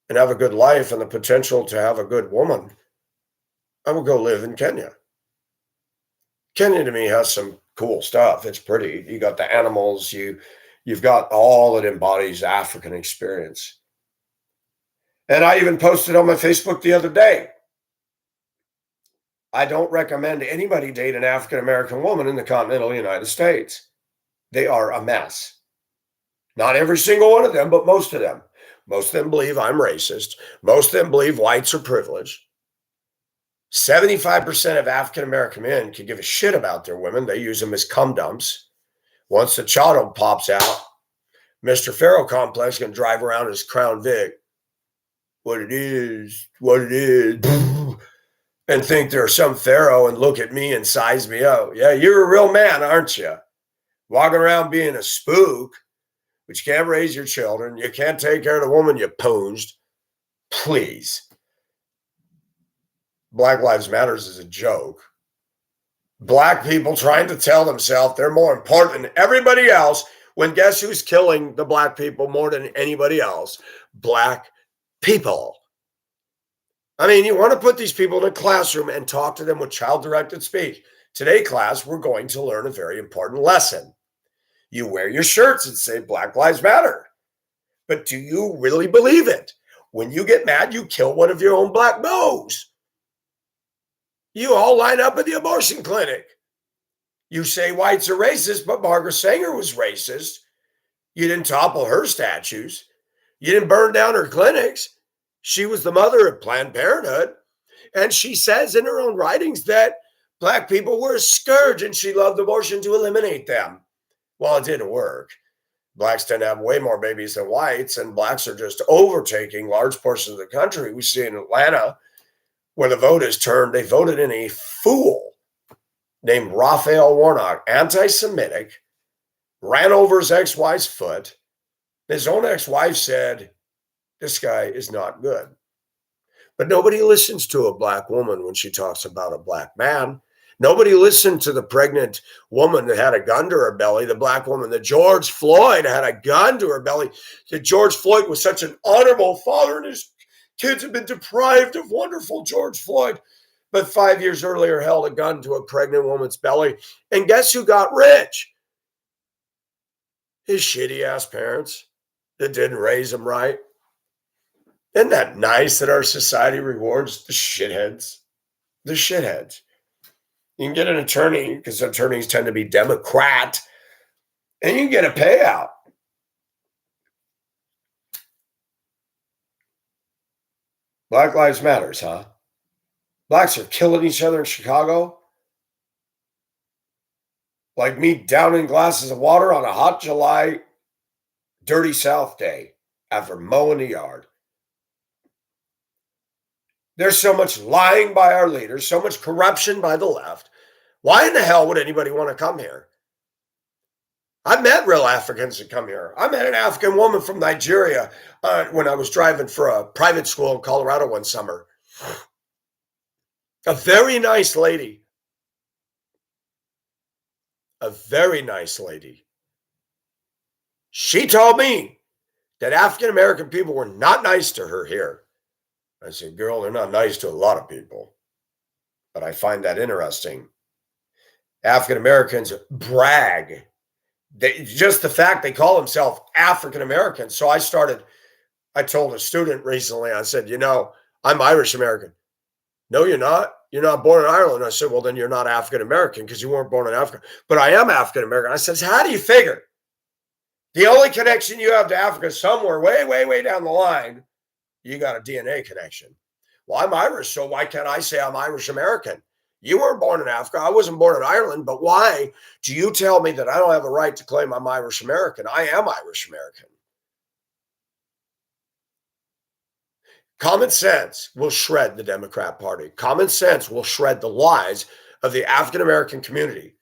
and have a good life and the potential to have a good woman, I will go live in Kenya. Kenya to me has some cool stuff. It's pretty. You got the animals, you've got all that embodies African experience. And I even posted on my Facebook the other day. I don't recommend anybody date an African American woman in the continental United States. They are a mess. Not every single one of them, but most of them. Most of them believe I'm racist. Most of them believe whites are privileged. 75% of African American men can give a shit about their women. They use them as cum dumps. Once the child pops out, Mr. Pharaoh complex can drive around his Crown Vic. What it is, and think there's some Pharaoh and look at me and size me up. Yeah, you're a real man, aren't you? Walking around being a spook, but you can't raise your children. You can't take care of the woman you poonged. Please. Black Lives Matters is a joke. Black people trying to tell themselves they're more important than everybody else when guess who's killing the black people more than anybody else? Black people. I mean, you want to put these people in a classroom and talk to them with child-directed speech. Today, class, we're going to learn a very important lesson. You wear your shirts and say Black Lives Matter. But do you really believe it? When you get mad, you kill one of your own black bows. You all line up at the abortion clinic. You say whites are racist, but Margaret Sanger was racist. You didn't topple her statues. You didn't burn down her clinics. She was the mother of Planned Parenthood. And she says in her own writings that black people were a scourge and she loved abortion to eliminate them. Well, it didn't work. Blacks tend to have way more babies than whites, and blacks are just overtaking large portions of the country. We see in Atlanta, where the vote is turned, they voted in a fool named Raphael Warnock, anti-Semitic, ran over his ex-wife's foot. His own ex-wife said, this guy is not good. But nobody listens to a black woman when she talks about a black man. Nobody listened to the pregnant woman that had a gun to her belly, the black woman, that George Floyd had a gun to her belly, that George Floyd was such an honorable father and his kids have been deprived of wonderful George Floyd, but 5 years earlier held a gun to a pregnant woman's belly. And guess who got rich? His shitty ass parents that didn't raise him right. Isn't that nice that our society rewards the shitheads? The shitheads. You can get an attorney because attorneys tend to be Democrat, and you can get a payout. Black Lives Matters, huh? Blacks are killing each other in Chicago. Like me downing glasses of water on a hot July dirty South day after mowing the yard. There's so much lying by our leaders, so much corruption by the left. Why in the hell would anybody want to come here? I've met real Africans that come here. I met an African woman from Nigeria when I was driving for a private school in Colorado one summer. A very nice lady. A very nice lady. She told me that African American people were not nice to her here. I said, girl, they're not nice to a lot of people. But I find that interesting. African Americans brag. Just the fact they call themselves African Americans. So I told a student recently, I said, I'm Irish American. No, you're not. You're not born in Ireland. I said, well, then you're not African American because you weren't born in Africa. But I am African American. I said, how do you figure? The only connection you have to Africa is somewhere way, way, way down the line. You got a DNA connection. Well, I'm Irish, so why can't I say I'm Irish American? You weren't born in Africa. I wasn't born in Ireland, but why do you tell me that I don't have a right to claim I'm Irish American? I am Irish American. Common sense will shred the Democrat Party. Common sense will shred the lies of the African American community.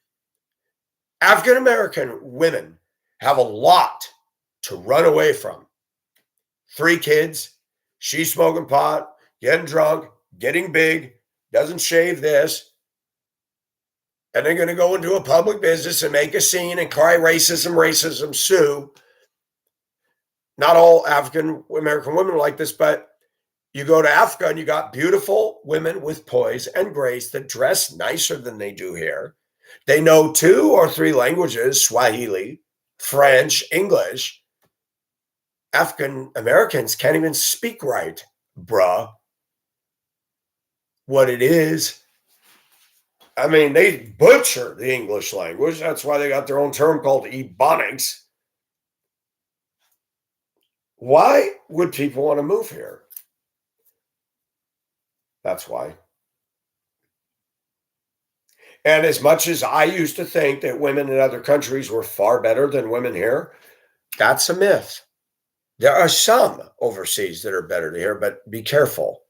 African American women have a lot to run away from. 3 kids, she's smoking pot, getting drunk, getting big, doesn't shave this. And they're going to go into a public business and make a scene and cry racism, racism, sue. Not all African American women are like this, but you go to Africa and you got beautiful women with poise and grace that dress nicer than they do here. They know 2 or 3 languages, Swahili, French, English. African Americans can't even speak right, bruh. What it is, I mean, they butcher the English language. That's why they got their own term called Ebonics. Why would people want to move here? That's why. And as much as I used to think that women in other countries were far better than women here, that's a myth. There are some overseas that are better than here, but be careful.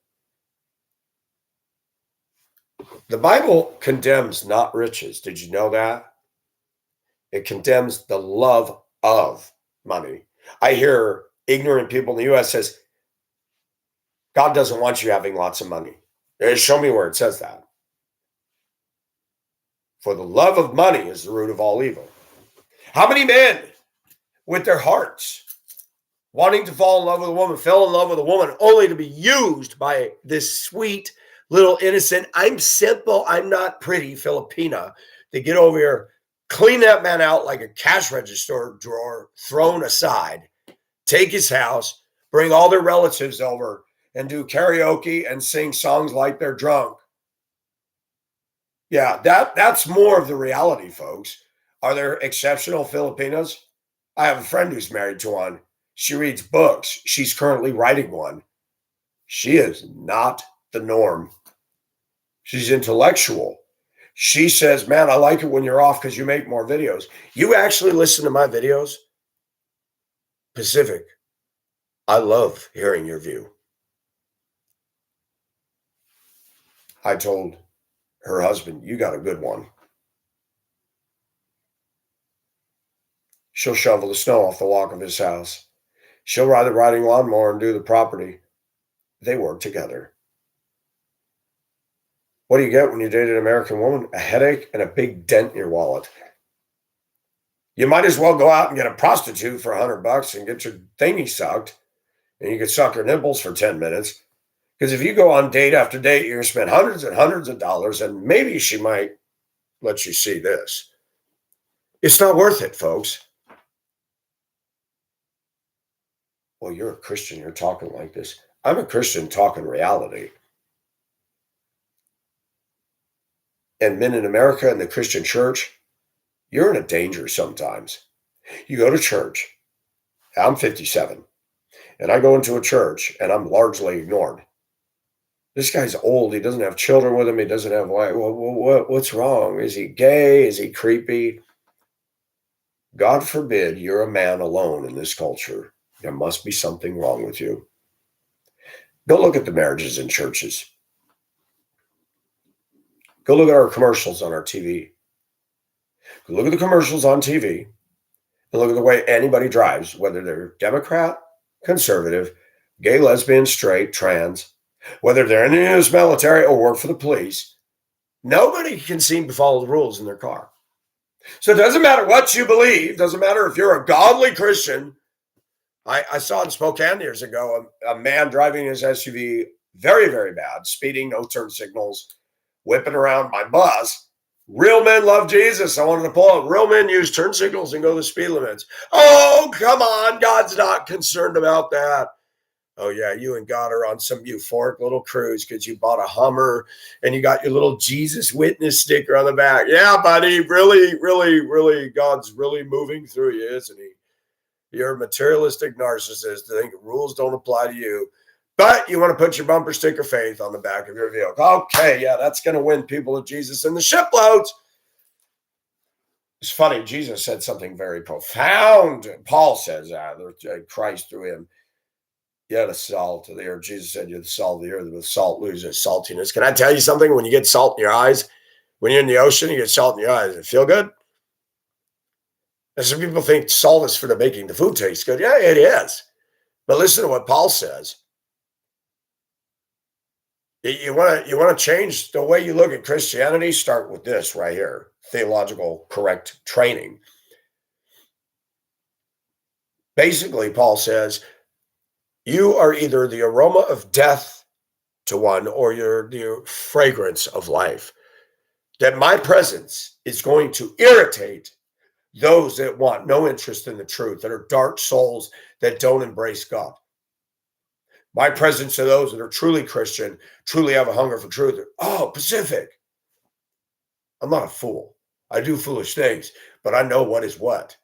The Bible condemns not riches. Did you know that? It condemns the love of money. I hear ignorant people in the U.S. says, God doesn't want you having lots of money. Show me where it says that. For the love of money is the root of all evil. How many men with their hearts wanting to fall in love with a woman fell in love with a woman only to be used by this sweet little innocent, I'm simple, I'm not pretty Filipina. They get over here, clean that man out like a cash register drawer thrown aside, take his house, bring all their relatives over and do karaoke and sing songs like they're drunk. Yeah, that's more of the reality, folks. Are there exceptional Filipinas? I have a friend who's married to one. She reads books. She's currently writing one. She is not the norm. She's intellectual. She says, man, I like it when you're off because you make more videos. You actually listen to my videos? Pacific, I love hearing your view. I told her husband, you got a good one. She'll shovel the snow off the walk of his house. She'll ride the riding lawnmower and do the property. They work together. What do you get when you date an American woman? A headache and a big dent in your wallet. You might as well go out and get a prostitute for $100 and get your thingy sucked, and you can suck her nipples for 10 minutes. Because if you go on date after date, you're going to spend hundreds and hundreds of dollars, and maybe she might let you see this. It's not worth it, folks. Well, you're a Christian. You're talking like this. I'm a Christian talking reality. and men in America and the Christian church, you're in a danger sometimes. You go to church. I'm 57, and I go into a church, and I'm largely ignored. This guy's old. He doesn't have children with him. He doesn't have wife. What's wrong? Is he gay? Is he creepy? God forbid you're a man alone in this culture. There must be something wrong with you. Go look at the marriages in churches. Go look at our commercials on our TV. Go look at the commercials on TV and look at the way anybody drives, whether they're Democrat, conservative, gay, lesbian, straight, trans, whether they're in the U.S. military or work for the police. Nobody can seem to follow the rules in their car. So it doesn't matter what you believe. Doesn't matter if you're a godly Christian. I saw in Spokane years ago a man driving his SUV very, very bad, speeding, no turn signals, whipping around my bus. Real men love Jesus. I wanted to pull out. Real men use turn signals and go the speed limits. Oh, come on. God's not concerned about that. Oh, yeah, you and God are on some euphoric little cruise because you bought a Hummer and you got your little Jesus witness sticker on the back. Yeah, buddy, really, really, really, God's really moving through you, isn't he? You're a materialistic narcissist. I think rules don't apply to you. But you want to put your bumper sticker faith on the back of your vehicle. Okay, yeah, that's going to win people to Jesus in the shiploads. It's funny, Jesus said something very profound. Paul says, Christ through him. You're the salt of the earth. Jesus said, you're the salt of the earth. With salt loses saltiness. Can I tell you something? When you get salt in your eyes, when you're in the ocean, you get salt in your eyes. Does it feel good? And some people think salt is for the making the food taste good. Yeah, it is. But listen to what Paul says. You want to change the way you look at Christianity? Start with this right here. Theological correct training. Basically, Paul says, you are either the aroma of death to one or you're the fragrance of life. That my presence is going to irritate those that want no interest in the truth, that are dark souls that don't embrace God. My presence to those that are truly Christian, truly have a hunger for truth. Oh, Pacific. I'm not a fool. I do foolish things, but I know what is what.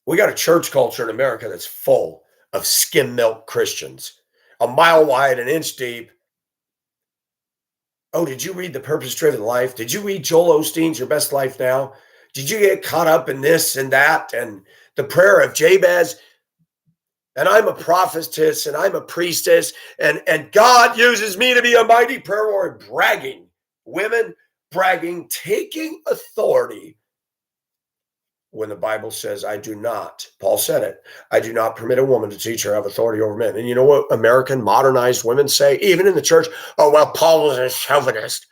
We got a church culture in America that's full of skim milk Christians, a mile wide, an inch deep. Oh, did you read The Purpose-Driven Life? Did you read Joel Osteen's Your Best Life Now? Did you get caught up in this and that and the prayer of Jabez? And I'm a prophetess and I'm a priestess and God uses me to be a mighty prayer warrior. Bragging, women bragging, taking authority. When the Bible says, I do not, Paul said it, I do not permit a woman to teach or have authority over men. And you know what American modernized women say, even in the church? Oh, well, Paul was a chauvinist.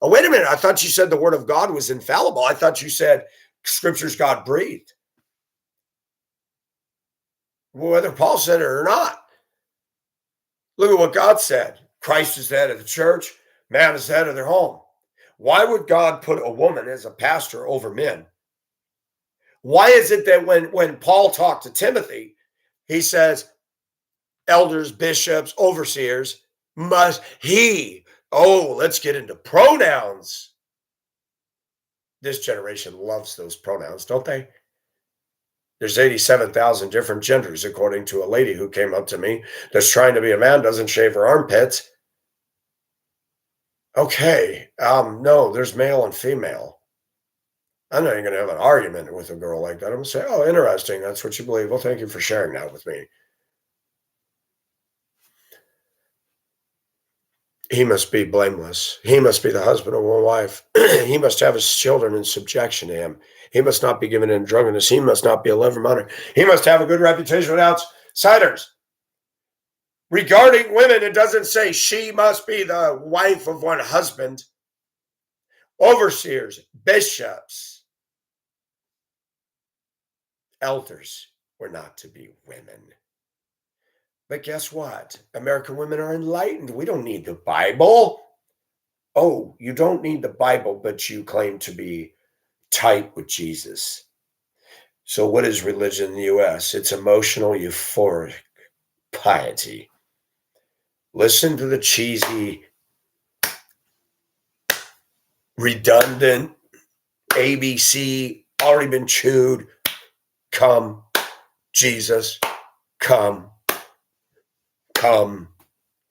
Oh, wait a minute. I thought you said the word of God was infallible. I thought you said scripture's God breathed. Well, whether Paul said it or not, look at what God said. Christ is the head of the church. Man is the head of their home. Why would God put a woman as a pastor over men? Why is it that when Paul talked to Timothy, he says, elders, bishops, overseers, let's get into pronouns. This generation loves those pronouns, don't they? There's 87,000 different genders, according to a lady who came up to me that's trying to be a man, doesn't shave her armpits. Okay, no, there's male and female. I'm not even going to have an argument with a girl like that. I'm going to say, oh, interesting. That's what you believe. Well, thank you for sharing that with me. He must be blameless. He must be the husband of one wife. He must have his children in subjection to him. He must not be given in drunkenness. He must not be a liver munner. He must have a good reputation with outsiders. Regarding women, it doesn't say she must be the wife of one husband. Overseers, bishops, elders were not to be women. But guess what? American women are enlightened. We don't need the Bible. Oh, you don't need the Bible, but you claim to be tight with Jesus. So what is religion in the U.S.? It's emotional, euphoric piety. Listen to the cheesy redundant, ABC, already been chewed. Come, Jesus, come, come,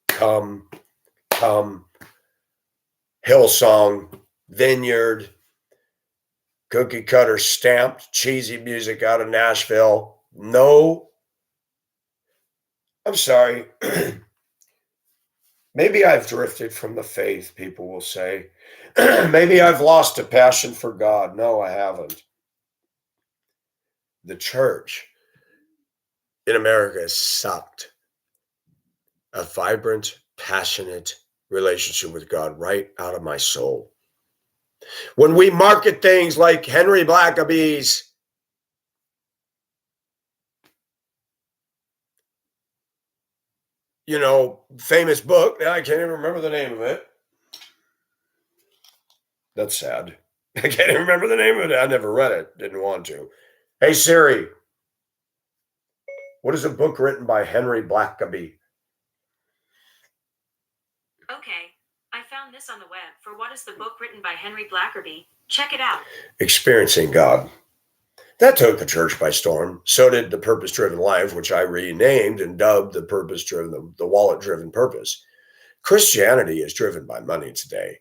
come, come. Hillsong, Vineyard, cookie cutter stamped, cheesy music out of Nashville. No, I'm sorry. Maybe I've drifted from the faith, people will say. Maybe I've lost a passion for God. No, I haven't. The church in America has sucked a vibrant, passionate relationship with God right out of my soul. When we market things like Henry Blackaby's famous book. Now I can't even remember the name of it. That's sad. I can't even remember the name of it. I never read it. Didn't want to. Hey, Siri, what is a book written by Henry Blackaby? Okay, I found this on the web for what is the book written by Henry Blackaby. Check it out. Experiencing God. That took the church by storm. So did the purpose-driven life, which I renamed and dubbed the purpose-driven, the wallet-driven purpose. Christianity is driven by money today.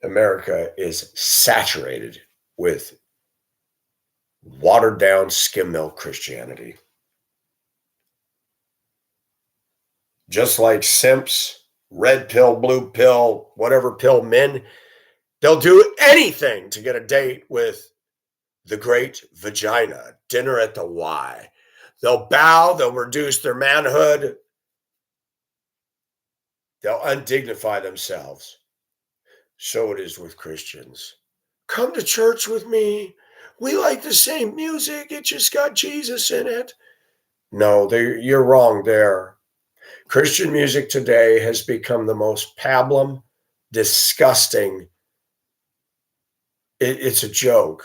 America is saturated with watered-down skim milk Christianity. Just like simps, red pill, blue pill, whatever pill men, they'll do anything to get a date with the great vagina, dinner at the Y. They'll bow, they'll reduce their manhood, they'll undignify themselves. So it is with Christians. Come to church with me. We like the same music. It just got Jesus in it. No, you're wrong there. Christian music today has become the most pablum, disgusting. It's a joke.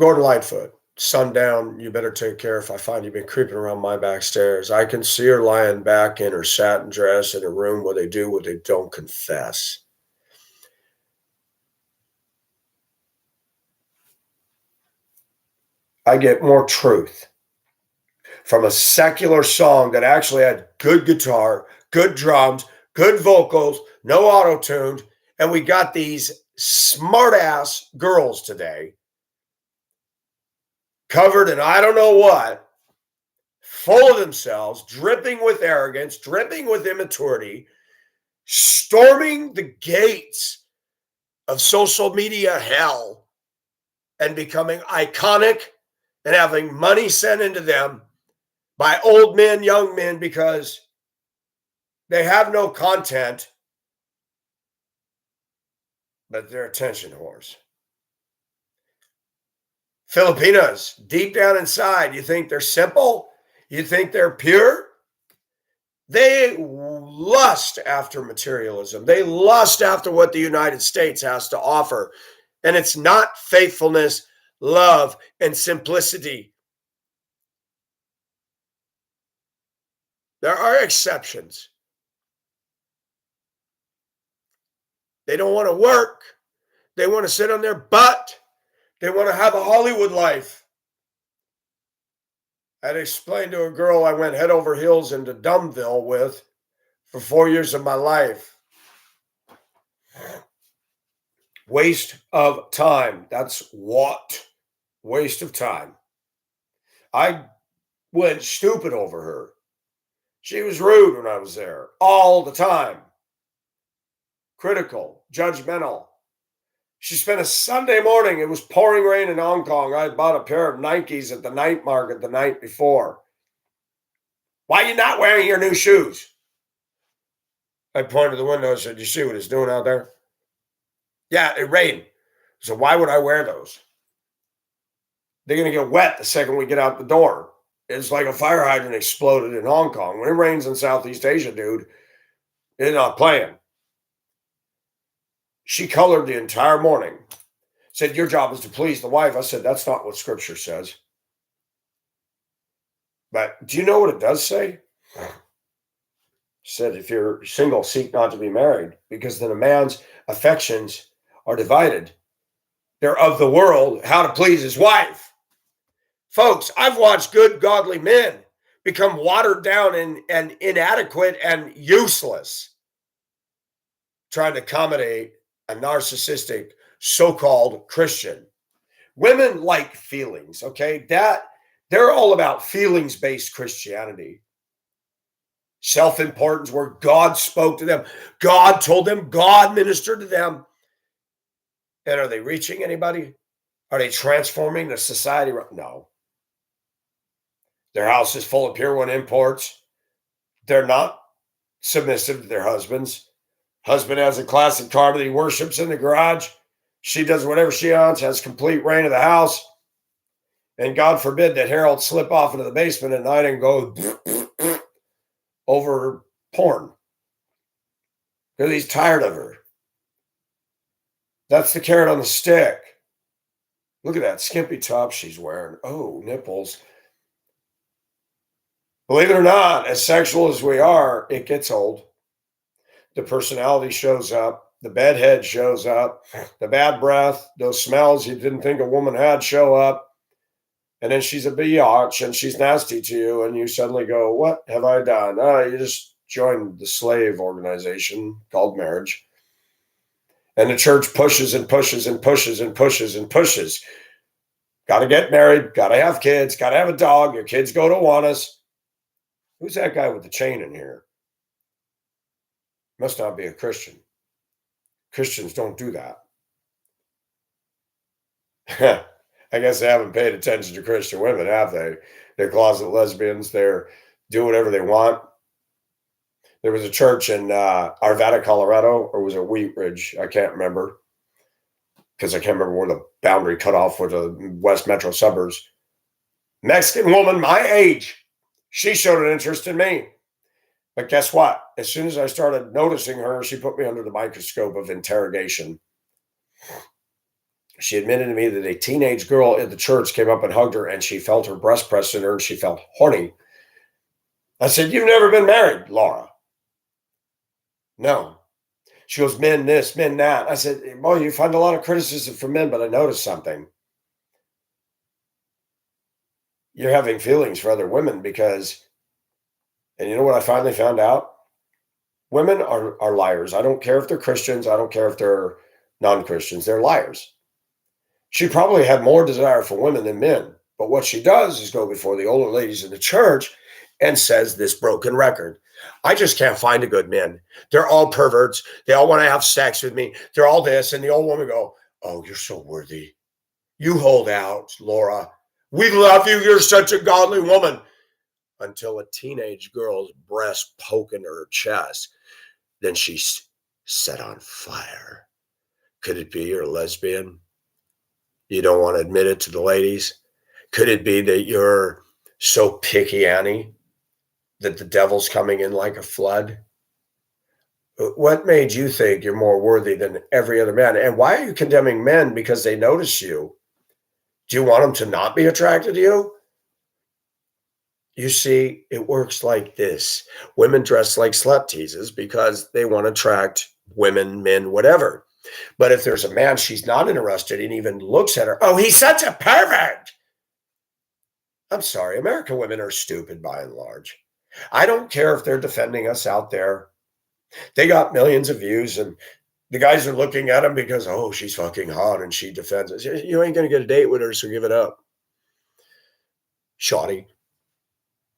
Gordon Lightfoot, sundown, you better take care if I find you've been creeping around my back stairs. I can see her lying back in her satin dress in a room where they do what they don't confess. I get more truth from a secular song that actually had good guitar, good drums, good vocals, no auto-tuned, and we got these smart-ass girls today covered in I don't know what, full of themselves, dripping with arrogance, dripping with immaturity, storming the gates of social media hell and becoming iconic and having money sent into them by old men, young men, because they have no content, but they're attention whores. Filipinas, deep down inside, you think they're simple? You think they're pure? They lust after materialism. They lust after what the United States has to offer. And it's not faithfulness, love, and simplicity. There are exceptions. They don't want to work. They want to sit on their butt. They want to have a Hollywood life. I'd explained to a girl I went head over heels into Dumbville with for 4 years of my life. Waste of time. That's what? Waste of time. I went stupid over her. She was rude when I was there all the time. Critical, judgmental. She spent a Sunday morning. It was pouring rain in Hong Kong. I had bought a pair of Nikes at the night market the night before. Why are you not wearing your new shoes? I pointed to the window and said, you see what it's doing out there? Yeah, it rained. So why would I wear those? They're going to get wet the second we get out the door. It's like a fire hydrant exploded in Hong Kong. When it rains in Southeast Asia, dude, they're not playing. She colored the entire morning. Said, your job is to please the wife. I said, that's not what scripture says. But do you know what it does say? It said, if you're single, seek not to be married, because then a man's affections are divided. They're of the world, how to please his wife. Folks, I've watched good, godly men become watered down and inadequate and useless trying to accommodate a narcissistic so-called Christian. Women like feelings, okay? They're all about feelings-based Christianity. Self-importance, where God spoke to them, God told them, God ministered to them. And are they reaching anybody? Are they transforming the society? No. Their house is full of Pure One imports. They're not submissive to their husbands. Husband has a classic car that he worships in the garage. She does whatever she wants, has complete reign of the house. And God forbid that Harold slip off into the basement at night and go over porn because he's tired of her. That's the carrot on the stick. Look at that skimpy top she's wearing. Oh, nipples. Believe it or not, as sexual as we are, it gets old. The personality shows up. The bedhead shows up. The bad breath, those smells you didn't think a woman had show up. And then she's a biatch and she's nasty to you. And you suddenly go, what have I done? Oh, you just joined the slave organization called marriage. And the church pushes and pushes and pushes and pushes and pushes. Got to get married. Got to have kids. Got to have a dog. Your kids go to Awanas. Who's that guy with the chain in here? Must not be a Christian. Christians don't do that. I guess they haven't paid attention to Christian women, have they? They're closet lesbians. They're do whatever they want. There was a church in Arvada, Colorado, or was it Wheat Ridge? I can't remember because I can't remember where the boundary cut off with the West Metro suburbs. Mexican woman my age. She showed an interest in me. But guess what? As soon as I started noticing her, she put me under the microscope of interrogation. She admitted to me that a teenage girl in the church came up and hugged her and she felt her breast pressed in her and she felt horny. I said, you've never been married, Laura. No. She goes, men this, men that. I said, well, you find a lot of criticism from men, but I noticed something. You're having feelings for other women because, and you know what I finally found out? Women are liars. I don't care if they're Christians. I don't care if they're non-Christians. They're liars. She probably had more desire for women than men. But what she does is go before the older ladies in the church and says this broken record. I just can't find a good man. They're all perverts. They all want to have sex with me. They're all this. And the old woman go, oh, you're so worthy. You hold out, Laura. We love you. You're such a godly woman. Until a teenage girl's breast poking her chest. Then she's set on fire. Could it be you're a lesbian? You don't want to admit it to the ladies? Could it be that you're so picky, Annie, that the devil's coming in like a flood? What made you think you're more worthy than every other man? And why are you condemning men because they notice you? Do you want them to not be attracted to you? You see, it works like this. Women dress like slut teases because they want to attract women, men, whatever. But if there's a man she's not interested in, even looks at her, oh, he's such a pervert. I'm sorry, American women are stupid by and large. I don't care if they're defending us out there. They got millions of views and the guys are looking at them because, oh, she's fucking hot and she defends us. You ain't going to get a date with her, so give it up. Shoddy.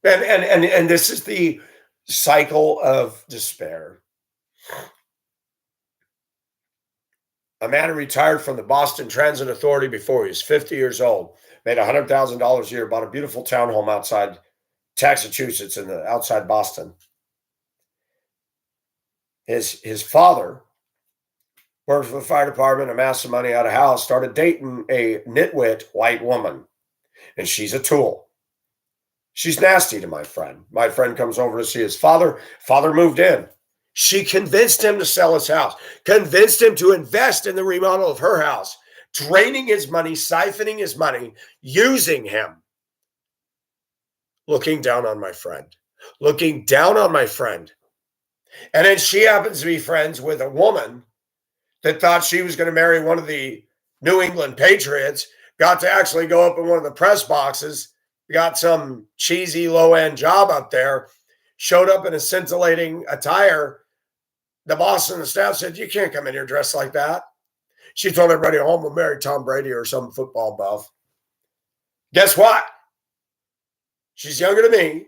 And this is the cycle of despair. A man who retired from the Boston Transit Authority before he was 50 years old, made $100,000 a year, bought a beautiful townhome outside Massachusetts outside Boston. His father worked for the fire department, amassed some money out of house, started dating a nitwit white woman, and she's a tool. She's nasty to my friend. My friend comes over to see his father. Father moved in. She convinced him to sell his house, convinced him to invest in the remodel of her house, draining his money, siphoning his money, using him. looking down on my friend, looking down on my friend. And then she happens to be friends with a woman that thought she was going to marry one of the New England Patriots, got to actually go up in one of the press boxes, got some cheesy low end job up there, showed up in a scintillating attire. The boss and the staff said, "You can't come in here dressed like that." She told everybody at home will marry Tom Brady or some football buff. Guess what? She's younger than me.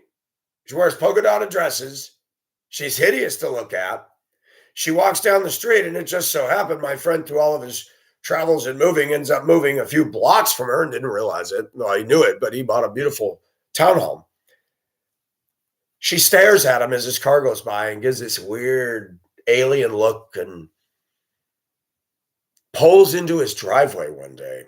She wears polka dotted dresses. She's hideous to look at. She walks down the street, and it just so happened my friend, through all of his travels and moving, ends up moving a few blocks from her and didn't realize it. Well, he knew it, but he bought a beautiful townhome. She stares at him as his car goes by and gives this weird alien look and pulls into his driveway one day.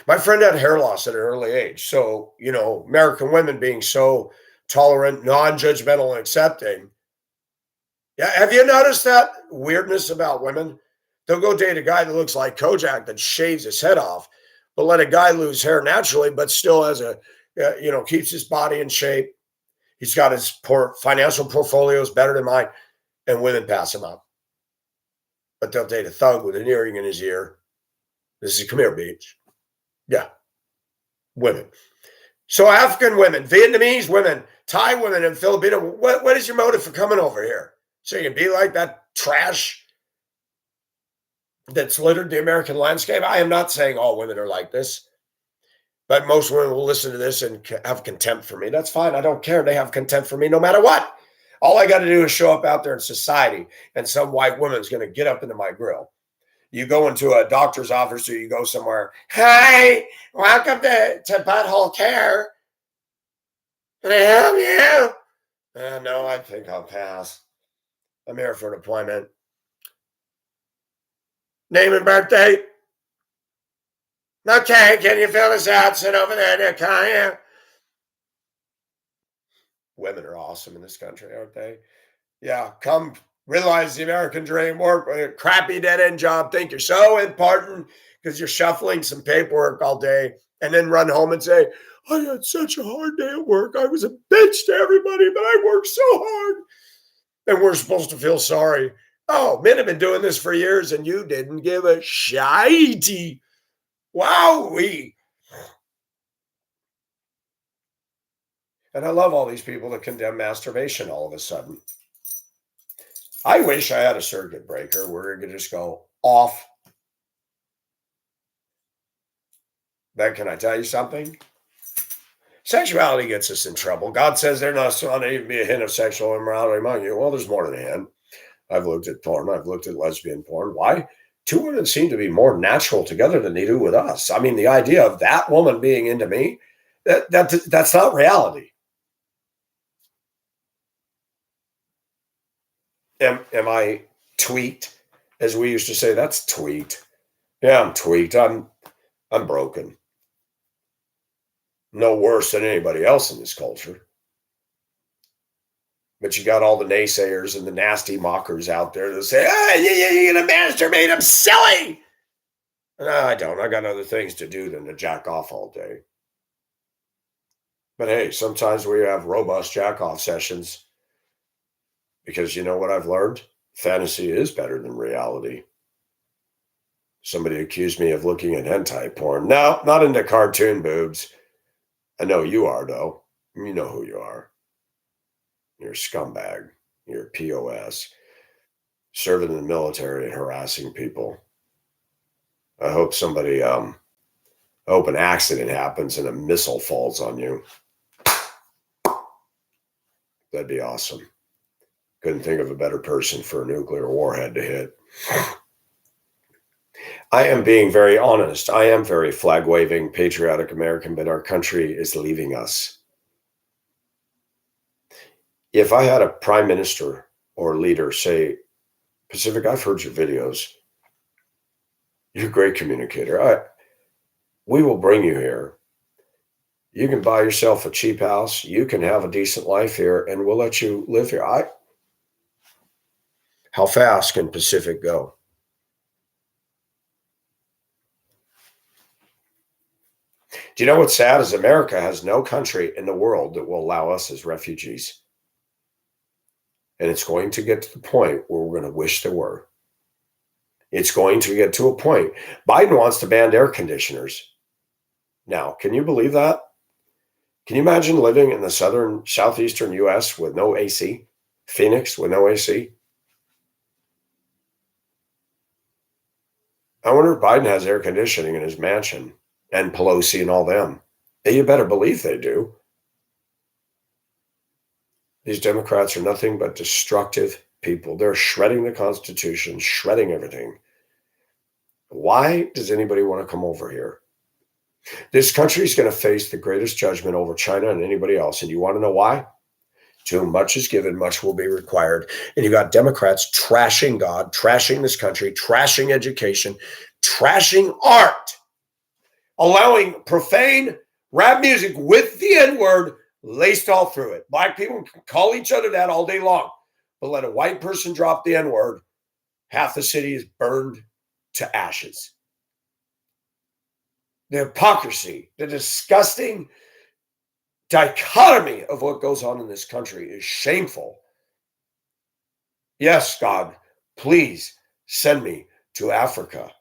My friend had hair loss at an early age. So, American women being so tolerant, non-judgmental, and accepting. Yeah, have you noticed that weirdness about women? They'll go date a guy that looks like Kojak that shaves his head off, but let a guy lose hair naturally, but still has keeps his body in shape. He's got his financial portfolios better than mine, and women pass him up. But they'll date a thug with an earring in his ear. This is Khmer Beach. Yeah, women. So African women, Vietnamese women, Thai women, and Filipino. What is your motive for coming over here? So you can be like that trash that's littered the American landscape? I am not saying all women are like this, but most women will listen to this and have contempt for me. That's fine. I don't care. They have contempt for me no matter what. All I got to do is show up out there in society, and some white woman's going to get up into my grill. You go into a doctor's office or you go somewhere. "Hi, welcome to Butthole Care. Can I help you?" No, I think I'll pass. I'm here for an appointment. Name and birthday? Okay, can you fill this out? Sit over there, can you? Women are awesome in this country, aren't they? Yeah, come realize the American dream, work with a crappy dead-end job, think you're so important because you're shuffling some paperwork all day, and then run home and say, "I had such a hard day at work. I was a bitch to everybody, but I worked so hard." And we're supposed to feel sorry. Oh, men have been doing this for years, and you didn't give a shitey. Wowee. And I love all these people that condemn masturbation all of a sudden. I wish I had a circuit breaker where it could just go off. But can I tell you something? Sexuality gets us in trouble. God says there not to even be a hint of sexual immorality among you. Well, there's more than a hint. I've looked at porn. I've looked at lesbian porn. Why? Two women seem to be more natural together than they do with us. I mean, the idea of that woman being into me, that's not reality. Am I tweaked? As we used to say, that's tweaked. Yeah, I'm tweaked. I'm broken. No worse than anybody else in this culture. But you got all the naysayers and the nasty mockers out there that say, you're going to masturbate. I'm silly. No, I don't. I got other things to do than to jack off all day. But hey, sometimes we have robust jack off sessions because you know what I've learned? Fantasy is better than reality. Somebody accused me of looking at hentai porn. No, not into cartoon boobs. I know you are, though. You know who you are. You're a scumbag. You're a POS. Serving in the military and harassing people. I hope I hope an accident happens and a missile falls on you. That'd be awesome. Couldn't think of a better person for a nuclear warhead to hit. I am being very honest. I am very flag-waving, patriotic American, but our country is leaving us. If I had a prime minister or leader say, "Pacific, I've heard your videos. You're a great communicator. We will bring you here. You can buy yourself a cheap house. You can have a decent life here, and we'll let you live here." How fast can Pacific go? Do you know what's sad is America has no country in the world that will allow us as refugees. And it's going to get to the point where we're going to wish there were. It's going to get to a point. Biden wants to ban air conditioners. Now, can you believe that? Can you imagine living in the southeastern US with no AC? Phoenix with no AC? I wonder if Biden has air conditioning in his mansion and Pelosi and all them. You better believe they do. These Democrats are nothing but destructive people. They're shredding the Constitution, shredding everything. Why does anybody want to come over here? This country is going to face the greatest judgment over China and anybody else. And you want to know why? To whom much is given, much will be required. And you got Democrats trashing God, trashing this country, trashing education, trashing art, allowing profane rap music with the N-word laced all through it. Black people can call each other that all day long, but let a white person drop the N-word, half the city is burned to ashes. The hypocrisy, the disgusting dichotomy of what goes on in this country is shameful. Yes, God, please send me to Africa.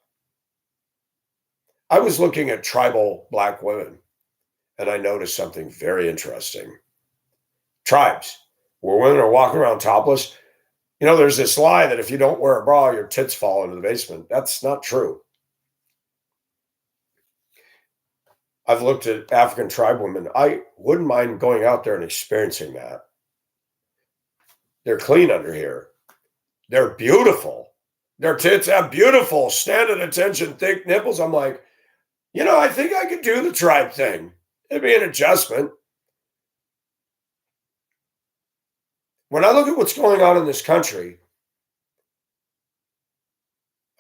I was looking at tribal Black women, and I noticed something very interesting. Tribes, where women are walking around topless. You know, there's this lie that if you don't wear a bra, your tits fall into the basement. That's not true. I've looked at African tribe women. I wouldn't mind going out there and experiencing that. They're clean under here. They're beautiful. Their tits have beautiful, stand at attention, thick nipples. I'm like, I think I could do the tribe thing. It'd be an adjustment. When I look at what's going on in this country,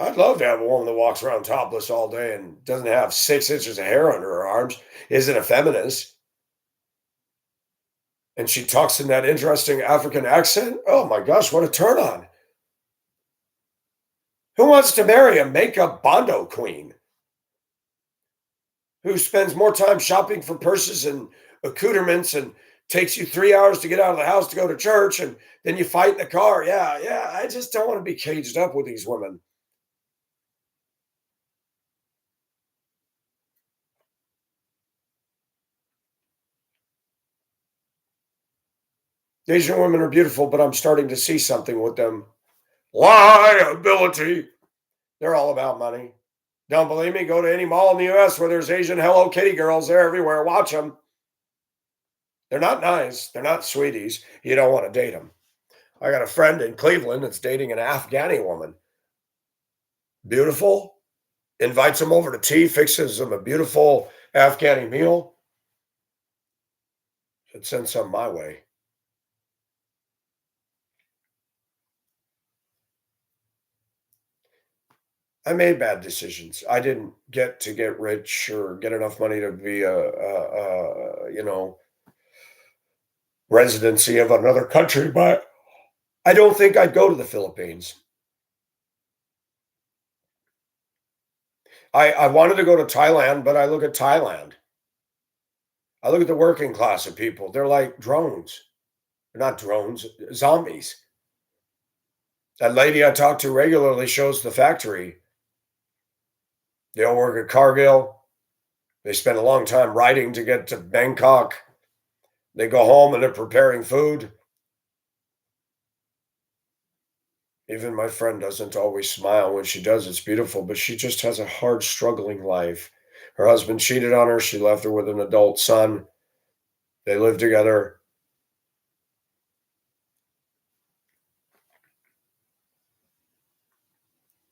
I'd love to have a woman that walks around topless all day and doesn't have 6 inches of hair under her arms, isn't a feminist, and she talks in that interesting African accent. Oh my gosh, what a turn on. Who wants to marry a makeup bondo queen who spends more time shopping for purses and accoutrements and takes you 3 hours to get out of the house to go to church, and then you fight in the car? Yeah, I just don't want to be caged up with these women. Asian women are beautiful, but I'm starting to see something with them. Liability. They're all about money. Don't believe me? Go to any mall in the US where there's Asian Hello Kitty girls. They're everywhere. Watch them. They're not nice. They're not sweeties. You don't want to date them. I got a friend in Cleveland that's dating an Afghani woman. Beautiful. Invites them over to tea, fixes them a beautiful Afghani meal. Should send some my way. I made bad decisions. I didn't get rich or get enough money to be a residency of another country, but I don't think I'd go to the Philippines. I wanted to go to Thailand, but I look at Thailand. I look at the working class of people. They're like drones. They're not drones, zombies. That lady I talk to regularly shows the factory. They all work at Cargill. They spend a long time riding to get to Bangkok. They go home and they're preparing food. Even my friend doesn't always smile. When she does, it's beautiful, but she just has a hard, struggling life. Her husband cheated on her. She left her with an adult son. They live together.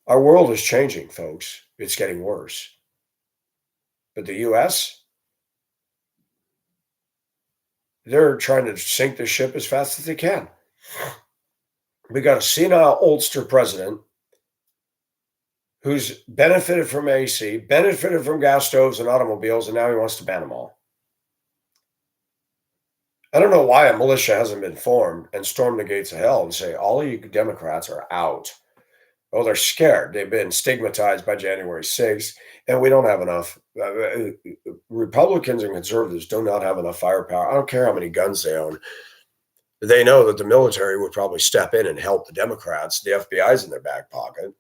Our world is changing, folks. It's getting worse. But the US, they're trying to sink the ship as fast as they can. We got a senile oldster president who's benefited from AC, benefited from gas stoves and automobiles, and now he wants to ban them all. I don't know why a militia hasn't been formed and stormed the gates of hell and say, all of you Democrats are out. Oh, they're scared. They've been stigmatized by January 6th, and we don't have enough. Republicans and conservatives do not have enough firepower. I don't care how many guns they own. They know that the military would probably step in and help the Democrats. The FBI's in their back pocket.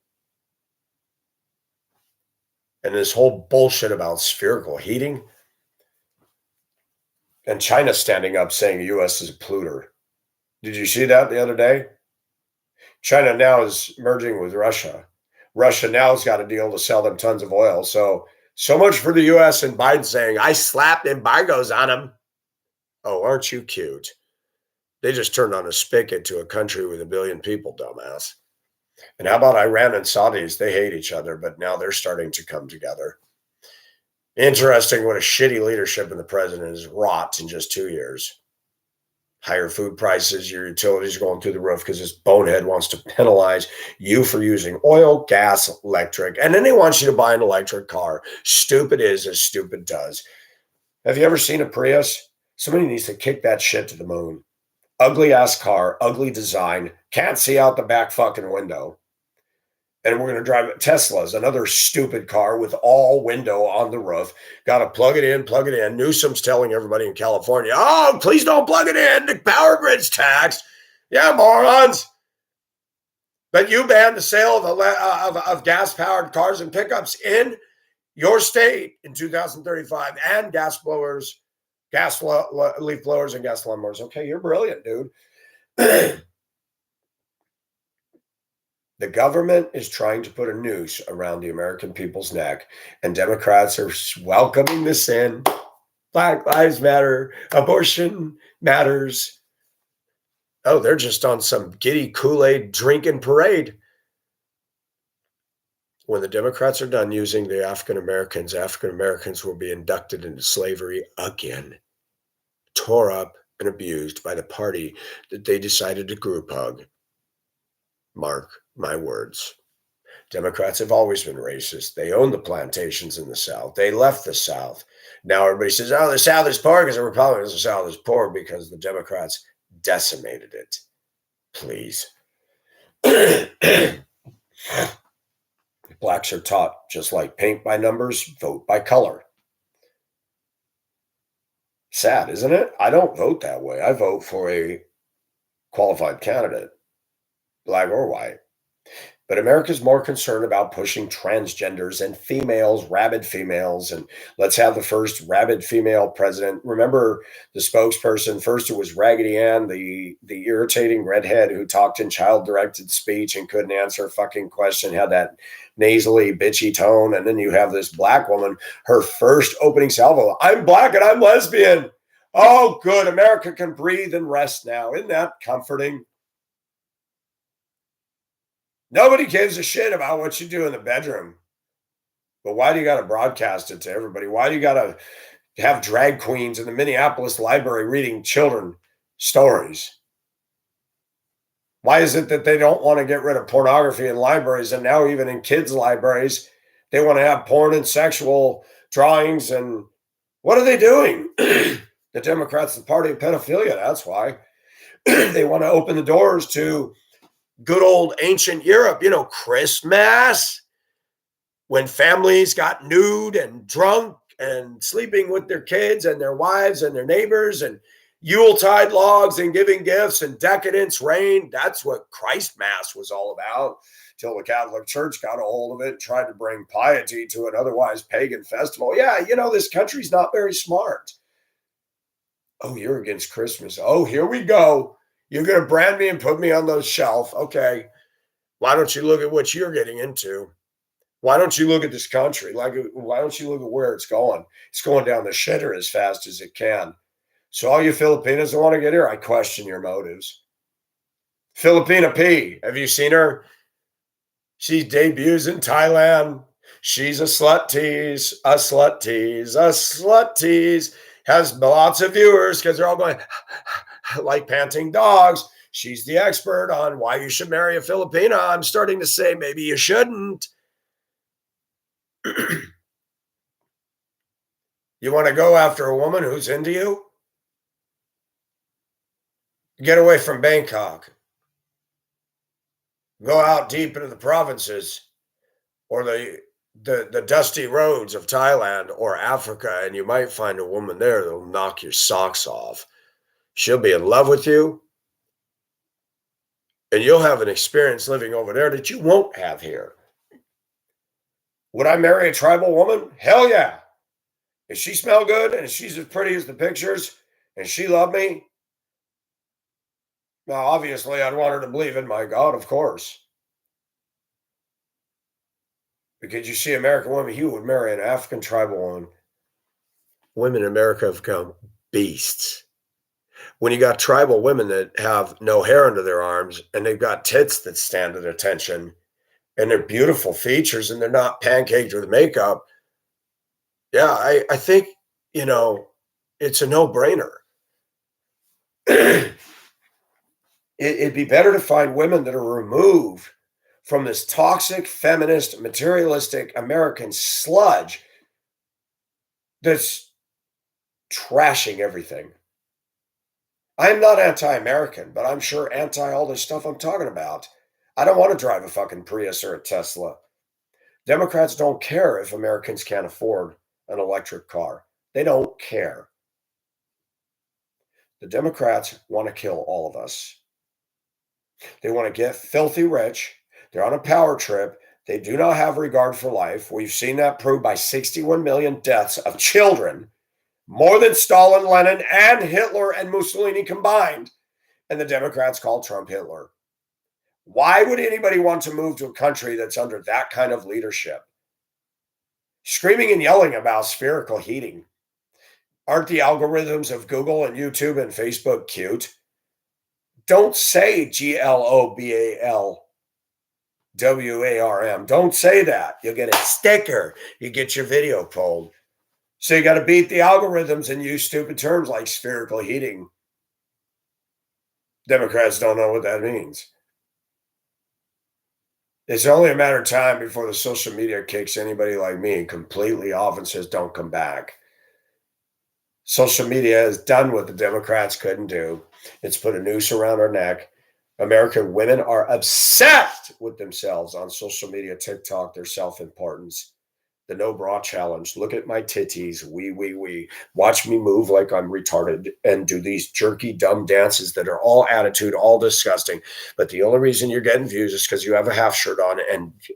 And this whole bullshit about spherical heating and China standing up saying the U.S. is a polluter. Did you see that the other day? China now is merging with Russia. Russia now has got a deal to sell them tons of oil. So much for the U.S. and Biden saying, I slapped embargoes on them. Oh, aren't you cute? They just turned on a spigot to a country with 1 billion people, dumbass. And how about Iran and Saudis? They hate each other, but now they're starting to come together. Interesting what a shitty leadership in the president has wrought in just 2 years. Higher food prices, your utilities are going through the roof because this bonehead wants to penalize you for using oil, gas, electric, and then they want you to buy an electric car. Stupid is as stupid does. Have you ever seen a Prius? Somebody needs to kick that shit to the moon. Ugly ass car, ugly design, can't see out the back fucking window. And we're going to drive Tesla's, another stupid car with all window on the roof. Got to plug it in. Newsom's telling everybody in California, oh, please don't plug it in. The power grid's taxed. Yeah, morons. But you banned the sale of gas-powered cars and pickups in your state in 2035 and gas blowers, leaf blowers and gas lawnmowers. Okay, you're brilliant, dude. The government is trying to put a noose around the American people's neck, and Democrats are welcoming this in. Black Lives Matter, abortion matters. Oh, they're just on some giddy Kool-Aid drinking parade. When the Democrats are done using the African Americans will be inducted into slavery again, tore up and abused by the party that they decided to group hug. Mark my words. Democrats have always been racist. They own the plantations in the South. They left the South. Now everybody says, oh, the South is poor because the Republicans. The South is poor because the Democrats decimated it. Please. Blacks are taught, just like paint by numbers, vote by color. Sad, isn't it? I don't vote that way. I vote for a qualified candidate, black or white. But America's more concerned about pushing transgenders and females, rabid females, and let's have the first rabid female president. Remember the spokesperson? First it was Raggedy Ann, the irritating redhead who talked in child-directed speech and couldn't answer a fucking question, had that nasally, bitchy tone. And then you have this black woman, her first opening salvo, I'm black and I'm lesbian. Oh, good. America can breathe and rest now. Isn't that comforting? Nobody gives a shit about what you do in the bedroom. But why do you got to broadcast it to everybody? Why do you got to have drag queens in the Minneapolis library reading children stories? Why is it that they don't want to get rid of pornography in libraries? And now even in kids' libraries, they want to have porn and sexual drawings. And what are they doing? The Democrats, the party of pedophilia, that's why. They want to open the doors to good old ancient Europe, Christmas, when families got nude and drunk and sleeping with their kids and their wives and their neighbors, and Yuletide logs and giving gifts and decadence reigned. That's what Christ Mass was all about, till the Catholic Church got a hold of it and tried to bring piety to an otherwise pagan festival. Yeah, this country's not very smart. Oh, you're against Christmas. Oh, here we go. You're going to brand me and put me on the shelf. Okay. Why don't you look at what you're getting into? Why don't you look at this country? Why don't you look at where it's going? It's going down the shitter as fast as it can. So all you Filipinos that want to get here, I question your motives. Filipina P, have you seen her? She debuts in Thailand. She's a slut tease, a slut tease, a slut tease. Has lots of viewers because they're all going like panting dogs. She's the expert on why you should marry a Filipina. I'm starting to say maybe you shouldn't. You want to go after a woman who's into you? Get away from Bangkok. Go out deep into the provinces or the dusty roads of Thailand or Africa, and you might find a woman there that'll knock your socks off. She'll be in love with you, and you'll have an experience living over there that you won't have here. Would I marry a tribal woman? Hell yeah. If she smell good and she's as pretty as the pictures and she loved me, now obviously I'd want her to believe in my God, of course. Because you see, American women, he would marry an African tribal woman. Women in America have become beasts. When you got tribal women that have no hair under their arms and they've got tits that stand at attention and they're beautiful features and they're not pancaked with makeup, yeah, I think, you know, it's a no-brainer. It'd be better to find women that are removed from this toxic, feminist, materialistic American sludge that's trashing everything. I'm not anti-American, but I'm sure anti all this stuff I'm talking about. I don't want to drive a fucking Prius or a Tesla. Democrats don't care if Americans can't afford an electric car. They don't care. The Democrats want to kill all of us. They want to get filthy rich. They're on a power trip. They do not have regard for life. We've seen that proved by 61 million deaths of children, more than Stalin, Lenin, and Hitler and Mussolini combined. And the Democrats call Trump Hitler. Why would anybody want to move to a country that's under that kind of leadership? Screaming and yelling about spherical heating. Aren't the algorithms of Google and YouTube and Facebook cute? Don't say GLOBALWARM. Don't say that. You'll get a sticker. You get your video pulled. So you got to beat the algorithms and use stupid terms like spherical heating. Democrats don't know what that means. It's only a matter of time before the social media kicks anybody like me completely off and says, don't come back. Social media has done what the Democrats couldn't do. It's put a noose around our neck. American women are obsessed with themselves on social media, TikTok, their self-importance. The no bra challenge. Look at my titties. Wee. Watch me move like I'm retarded and do these jerky, dumb dances that are all attitude, all disgusting. But the only reason you're getting views is because you have a half shirt on.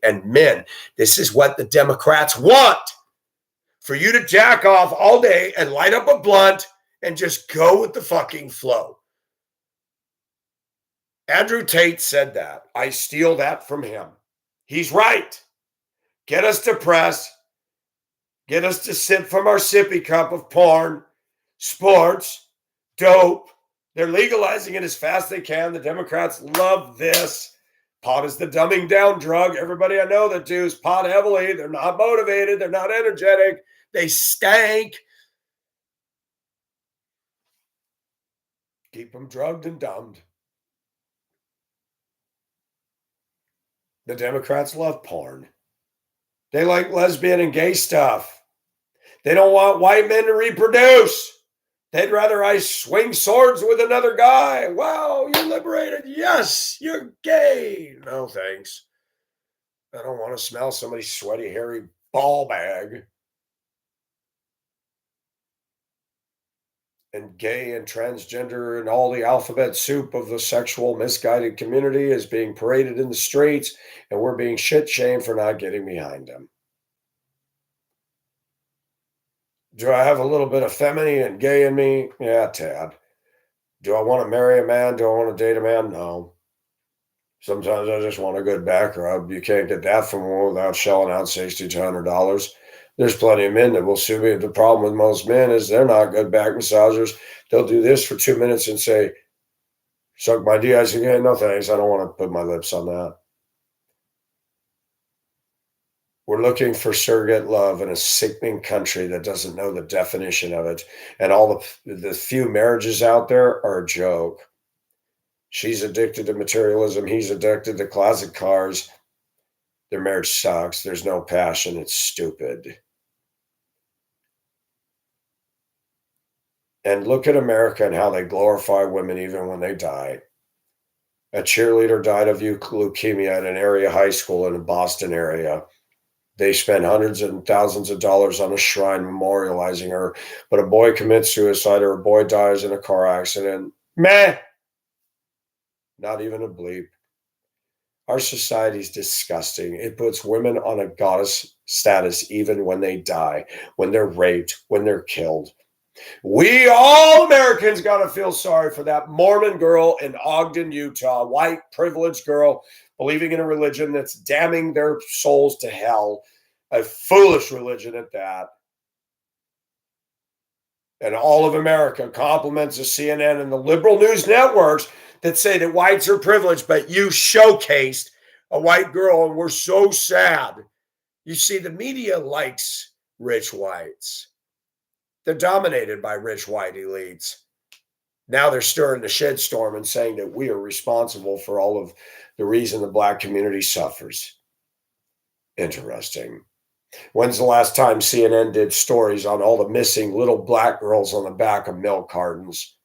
And men, this is what the Democrats want. For you to jack off all day and light up a blunt and just go with the fucking flow. Andrew Tate said that. I steal that from him. He's right. Get us depressed. Get us to sip from our sippy cup of porn, sports, dope. They're legalizing it as fast as they can. The Democrats love this. Pot is the dumbing down drug. Everybody I know that does pot heavily. They're not motivated. They're not energetic. They stank. Keep them drugged and dumbed. The Democrats love porn. They like lesbian and gay stuff. They don't want white men to reproduce. They'd rather I swing swords with another guy. Wow, you're liberated. Yes, you're gay. No, thanks. I don't want to smell somebody's sweaty, hairy ball bag. And gay and transgender and all the alphabet soup of the sexual misguided community is being paraded in the streets, and we're being shit shamed for not getting behind them. Do I have a little bit of feminine and gay in me? Yeah, tad. Do I want to marry a man? Do I want to date a man? No. Sometimes I just want a good back rub. You can't get that from one without shelling out $60 to $100. There's plenty of men that will sue me. The problem with most men is they're not good back massagers. They'll do this for 2 minutes and say, suck my D. I say, yeah, no thanks. I don't want to put my lips on that. We're looking for surrogate love in a sickening country that doesn't know the definition of it. And all the few marriages out there are a joke. She's addicted to materialism. He's addicted to classic cars. Their marriage sucks. There's no passion. It's stupid. And look at America and how they glorify women even when they die. A cheerleader died of leukemia at an area high school in the Boston area. They spent hundreds and thousands of dollars on a shrine memorializing her, but a boy commits suicide or a boy dies in a car accident. Meh! Not even a bleep. Our society is disgusting. It puts women on a goddess status even when they die, when they're raped, when they're killed. We all Americans got to feel sorry for that Mormon girl in Ogden, Utah, white privileged girl believing in a religion that's damning their souls to hell, a foolish religion at that. And all of America compliments the CNN and the liberal news networks that say that whites are privileged, but you showcased a white girl and we're so sad. You see, the media likes rich whites. They're dominated by rich white elites. Now they're stirring the shitstorm and saying that we are responsible for all of the reason the black community suffers. Interesting. When's the last time CNN did stories on all the missing little black girls on the back of milk cartons?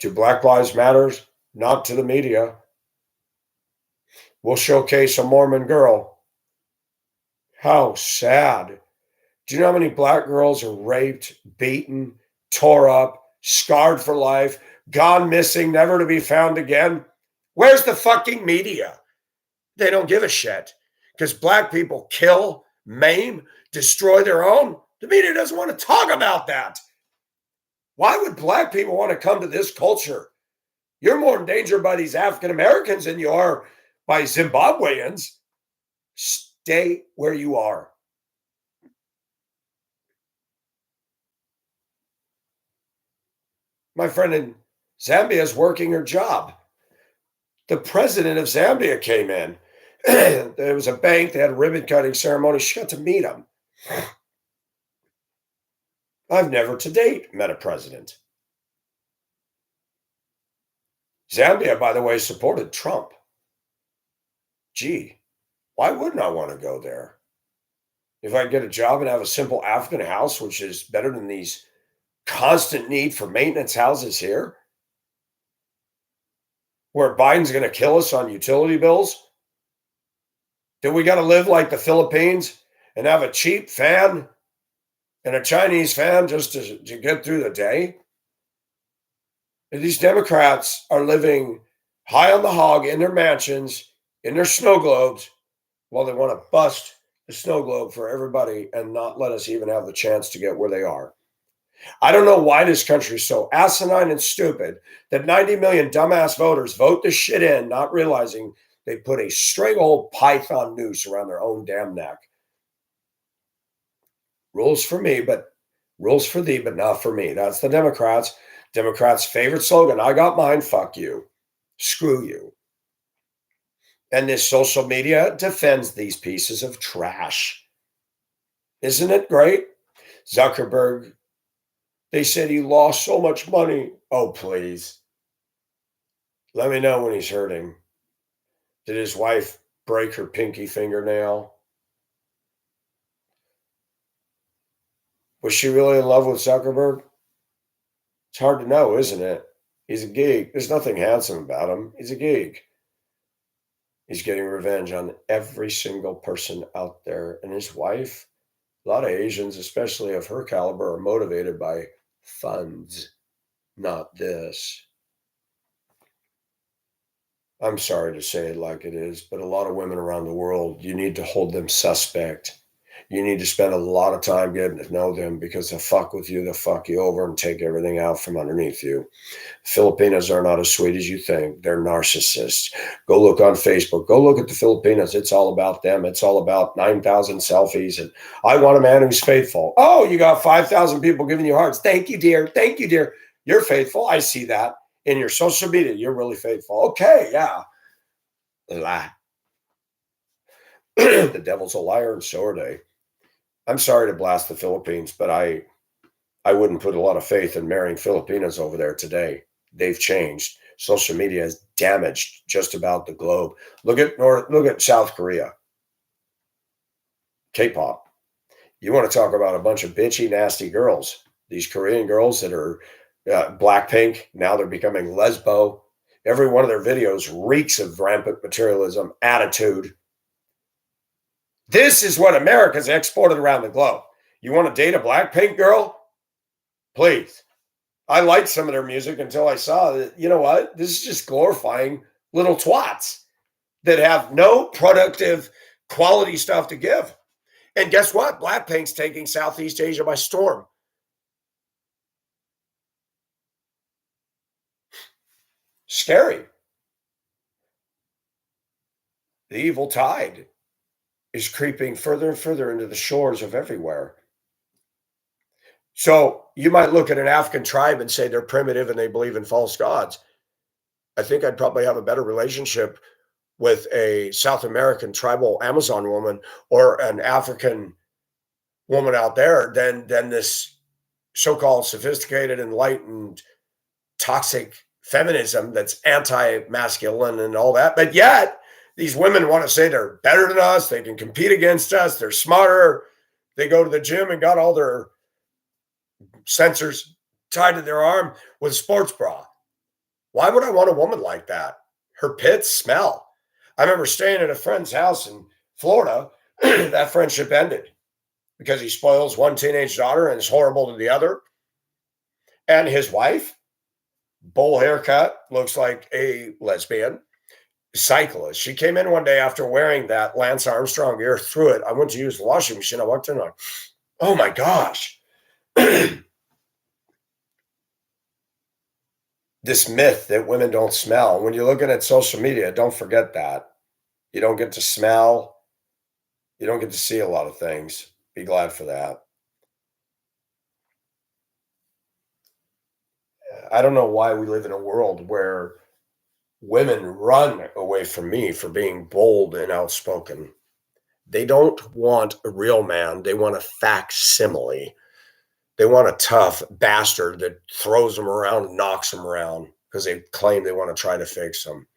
To Black Lives Matter, not to the media. We'll showcase a Mormon girl. How sad. Do you know how many black girls are raped, beaten, tore up, scarred for life, gone missing, never to be found again? Where's the fucking media? They don't give a shit because black people kill, maim, destroy their own. The media doesn't want to talk about that. Why would black people want to come to this culture? You're more endangered by these African Americans than you are by Zimbabweans. Stay where you are. My friend in Zambia is working her job. The president of Zambia came in. There was a bank, they had a ribbon cutting ceremony. She got to meet him. I've never to date met a president. Zambia, by the way, supported Trump. Gee, why wouldn't I want to go there? If I get a job and have a simple African house, which is better than these constant need for maintenance houses here, where Biden's going to kill us on utility bills? Do we got to live like the Philippines and have a cheap fan and a Chinese fan just to get through the day? And these Democrats are living high on the hog in their mansions, in their snow globes, while they want to bust the snow globe for everybody and not let us even have the chance to get where they are. I don't know why this country is so asinine and stupid that 90 million dumbass voters vote this shit in, not realizing they put a string old python noose around their own damn neck. Rules for me, but rules for thee, but not for me. That's the Democrats. Democrats' favorite slogan. I got mine. Fuck you. Screw you. And this social media defends these pieces of trash. Isn't it great? Zuckerberg, they said he lost so much money. Oh, please. Let me know when he's hurting. Did his wife break her pinky fingernail? Was she really in love with Zuckerberg? It's hard to know, isn't it? He's a geek. There's nothing handsome about him. He's a geek. He's getting revenge on every single person out there. And his wife, a lot of Asians, especially of her caliber, are motivated by funds, not this. I'm sorry to say it like it is, but a lot of women around the world, you need to hold them suspect. You need to spend a lot of time getting to know them because they'll fuck with you, they'll fuck you over and take everything out from underneath you. Filipinas are not as sweet as you think. They're narcissists. Go look on Facebook. Go look at the Filipinas. It's all about them. It's all about 9,000 selfies. And I want a man who's faithful. Oh, you got 5,000 people giving you hearts. Thank you, dear. Thank you, dear. You're faithful. I see that. In your social media, you're really faithful. Okay, yeah. Lie. The devil's a liar and so are they. I'm sorry to blast the Philippines, but I wouldn't put a lot of faith in marrying Filipinas over there today. They've changed. Social media has damaged just about the globe. Look at South Korea. K-pop. You want to talk about a bunch of bitchy, nasty girls. These Korean girls that are Blackpink, now they're becoming lesbo. Every one of their videos reeks of rampant materialism, attitude. This is what America's exported around the globe. You want to date a Blackpink girl? Please. I liked some of their music until I saw that, you know what? This is just glorifying little twats that have no productive quality stuff to give. And guess what? Blackpink's taking Southeast Asia by storm. Scary. The evil tide is creeping further and further into the shores of everywhere. So you might look at an African tribe and say they're primitive and they believe in false gods. I think I'd probably have a better relationship with a South American tribal Amazon woman or an African woman out there than this so-called sophisticated, enlightened, toxic feminism that's anti-masculine and all that. But yet, these women want to say they're better than us. They can compete against us. They're smarter. They go to the gym and got all their sensors tied to their arm with a sports bra. Why would I want a woman like that? Her pits smell. I remember staying at a friend's house in Florida. That friendship ended because he spoils one teenage daughter and is horrible to the other. And his wife, bowl haircut, looks like a lesbian cyclist. She came in one day after wearing that Lance Armstrong gear, threw it. I went to use the washing machine. I walked in like, oh my gosh. This myth that women don't smell. When you're looking at social media, don't forget that. You don't get to smell. You don't get to see a lot of things. Be glad for that. I don't know why we live in a world where women run away from me for being bold and outspoken. They don't want a real man. They want a facsimile. They want a tough bastard that throws them around and knocks them around because they claim they want to try to fix them.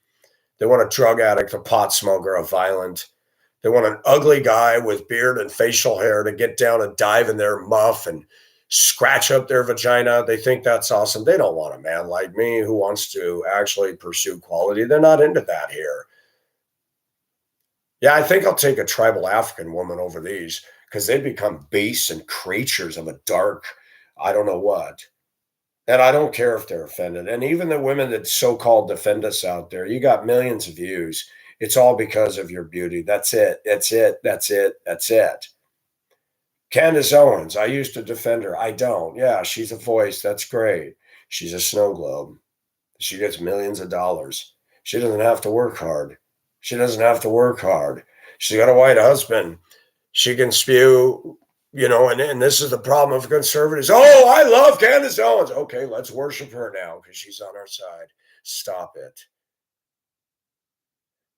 They want a drug addict, a pot smoker, a violent. They want an ugly guy with beard and facial hair to get down and dive in their muff and scratch up their vagina. They think that's awesome. They don't want a man like me who wants to actually pursue quality. They're not into that here. Yeah, I think I'll take a tribal African woman over these because they become beasts and creatures of a dark, I don't know what. And I don't care if they're offended. And even the women that so-called defend us out there, you got millions of views. It's all because of your beauty. That's it. That's it. That's it. That's it. Candace Owens, I used to defend her. I don't. Yeah, she's a voice. That's great. She's a snow globe. She gets millions of dollars. She doesn't have to work hard. She doesn't have to work hard. She's got a white husband. She can spew, and this is the problem of conservatives. Oh, I love Candace Owens. Okay, let's worship her now because she's on our side. Stop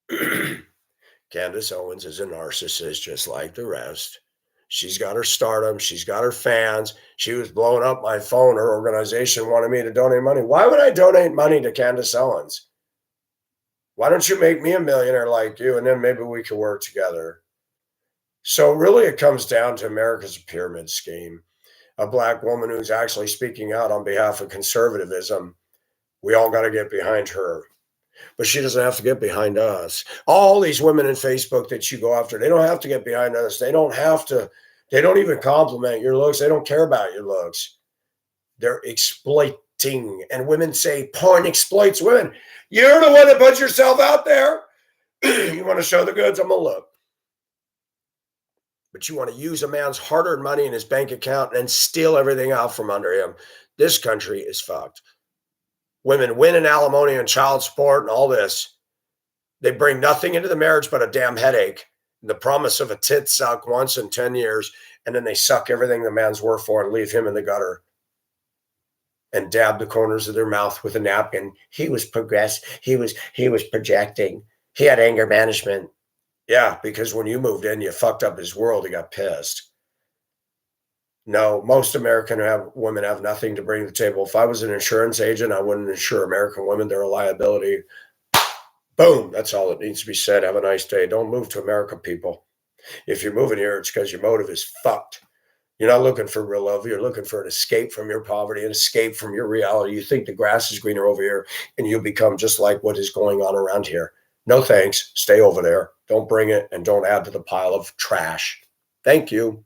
it. Candace Owens is a narcissist just like the rest. She's got her stardom. She's got her fans. She was blowing up my phone. Her organization wanted me to donate money. Why would I donate money to Candace Owens? Why don't you make me a millionaire like you, and then maybe we can work together? So really it comes down to America's pyramid scheme. A black woman who's actually speaking out on behalf of conservatism. We all got to get behind her. But she doesn't have to get behind us. All these women in Facebook that you go after, they don't have to get behind us. They don't even compliment your looks. They don't care about your looks. They're exploiting. And women say porn exploits women. You're the one that puts yourself out there. You want to show the goods? I'm going to look. But you want to use a man's hard-earned money in his bank account and steal everything out from under him. This country is fucked. Women win in alimony and child support and all this. They bring nothing into the marriage but a damn headache, and the promise of a tit suck once in 10 years, and then they suck everything the man's worth for and leave him in the gutter and dab the corners of their mouth with a napkin. He was progressed. He was projecting. He had anger management. Yeah, because when you moved in, you fucked up his world. He got pissed. No, most American women have nothing to bring to the table. If I was an insurance agent, I wouldn't insure American women. They're a liability. Boom. That's all that needs to be said. Have a nice day. Don't move to America, people. If you're moving here, it's because your motive is fucked. You're not looking for real love. You're looking for an escape from your poverty, an escape from your reality. You think the grass is greener over here, and you become just like what is going on around here. No thanks. Stay over there. Don't bring it and don't add to the pile of trash. Thank you.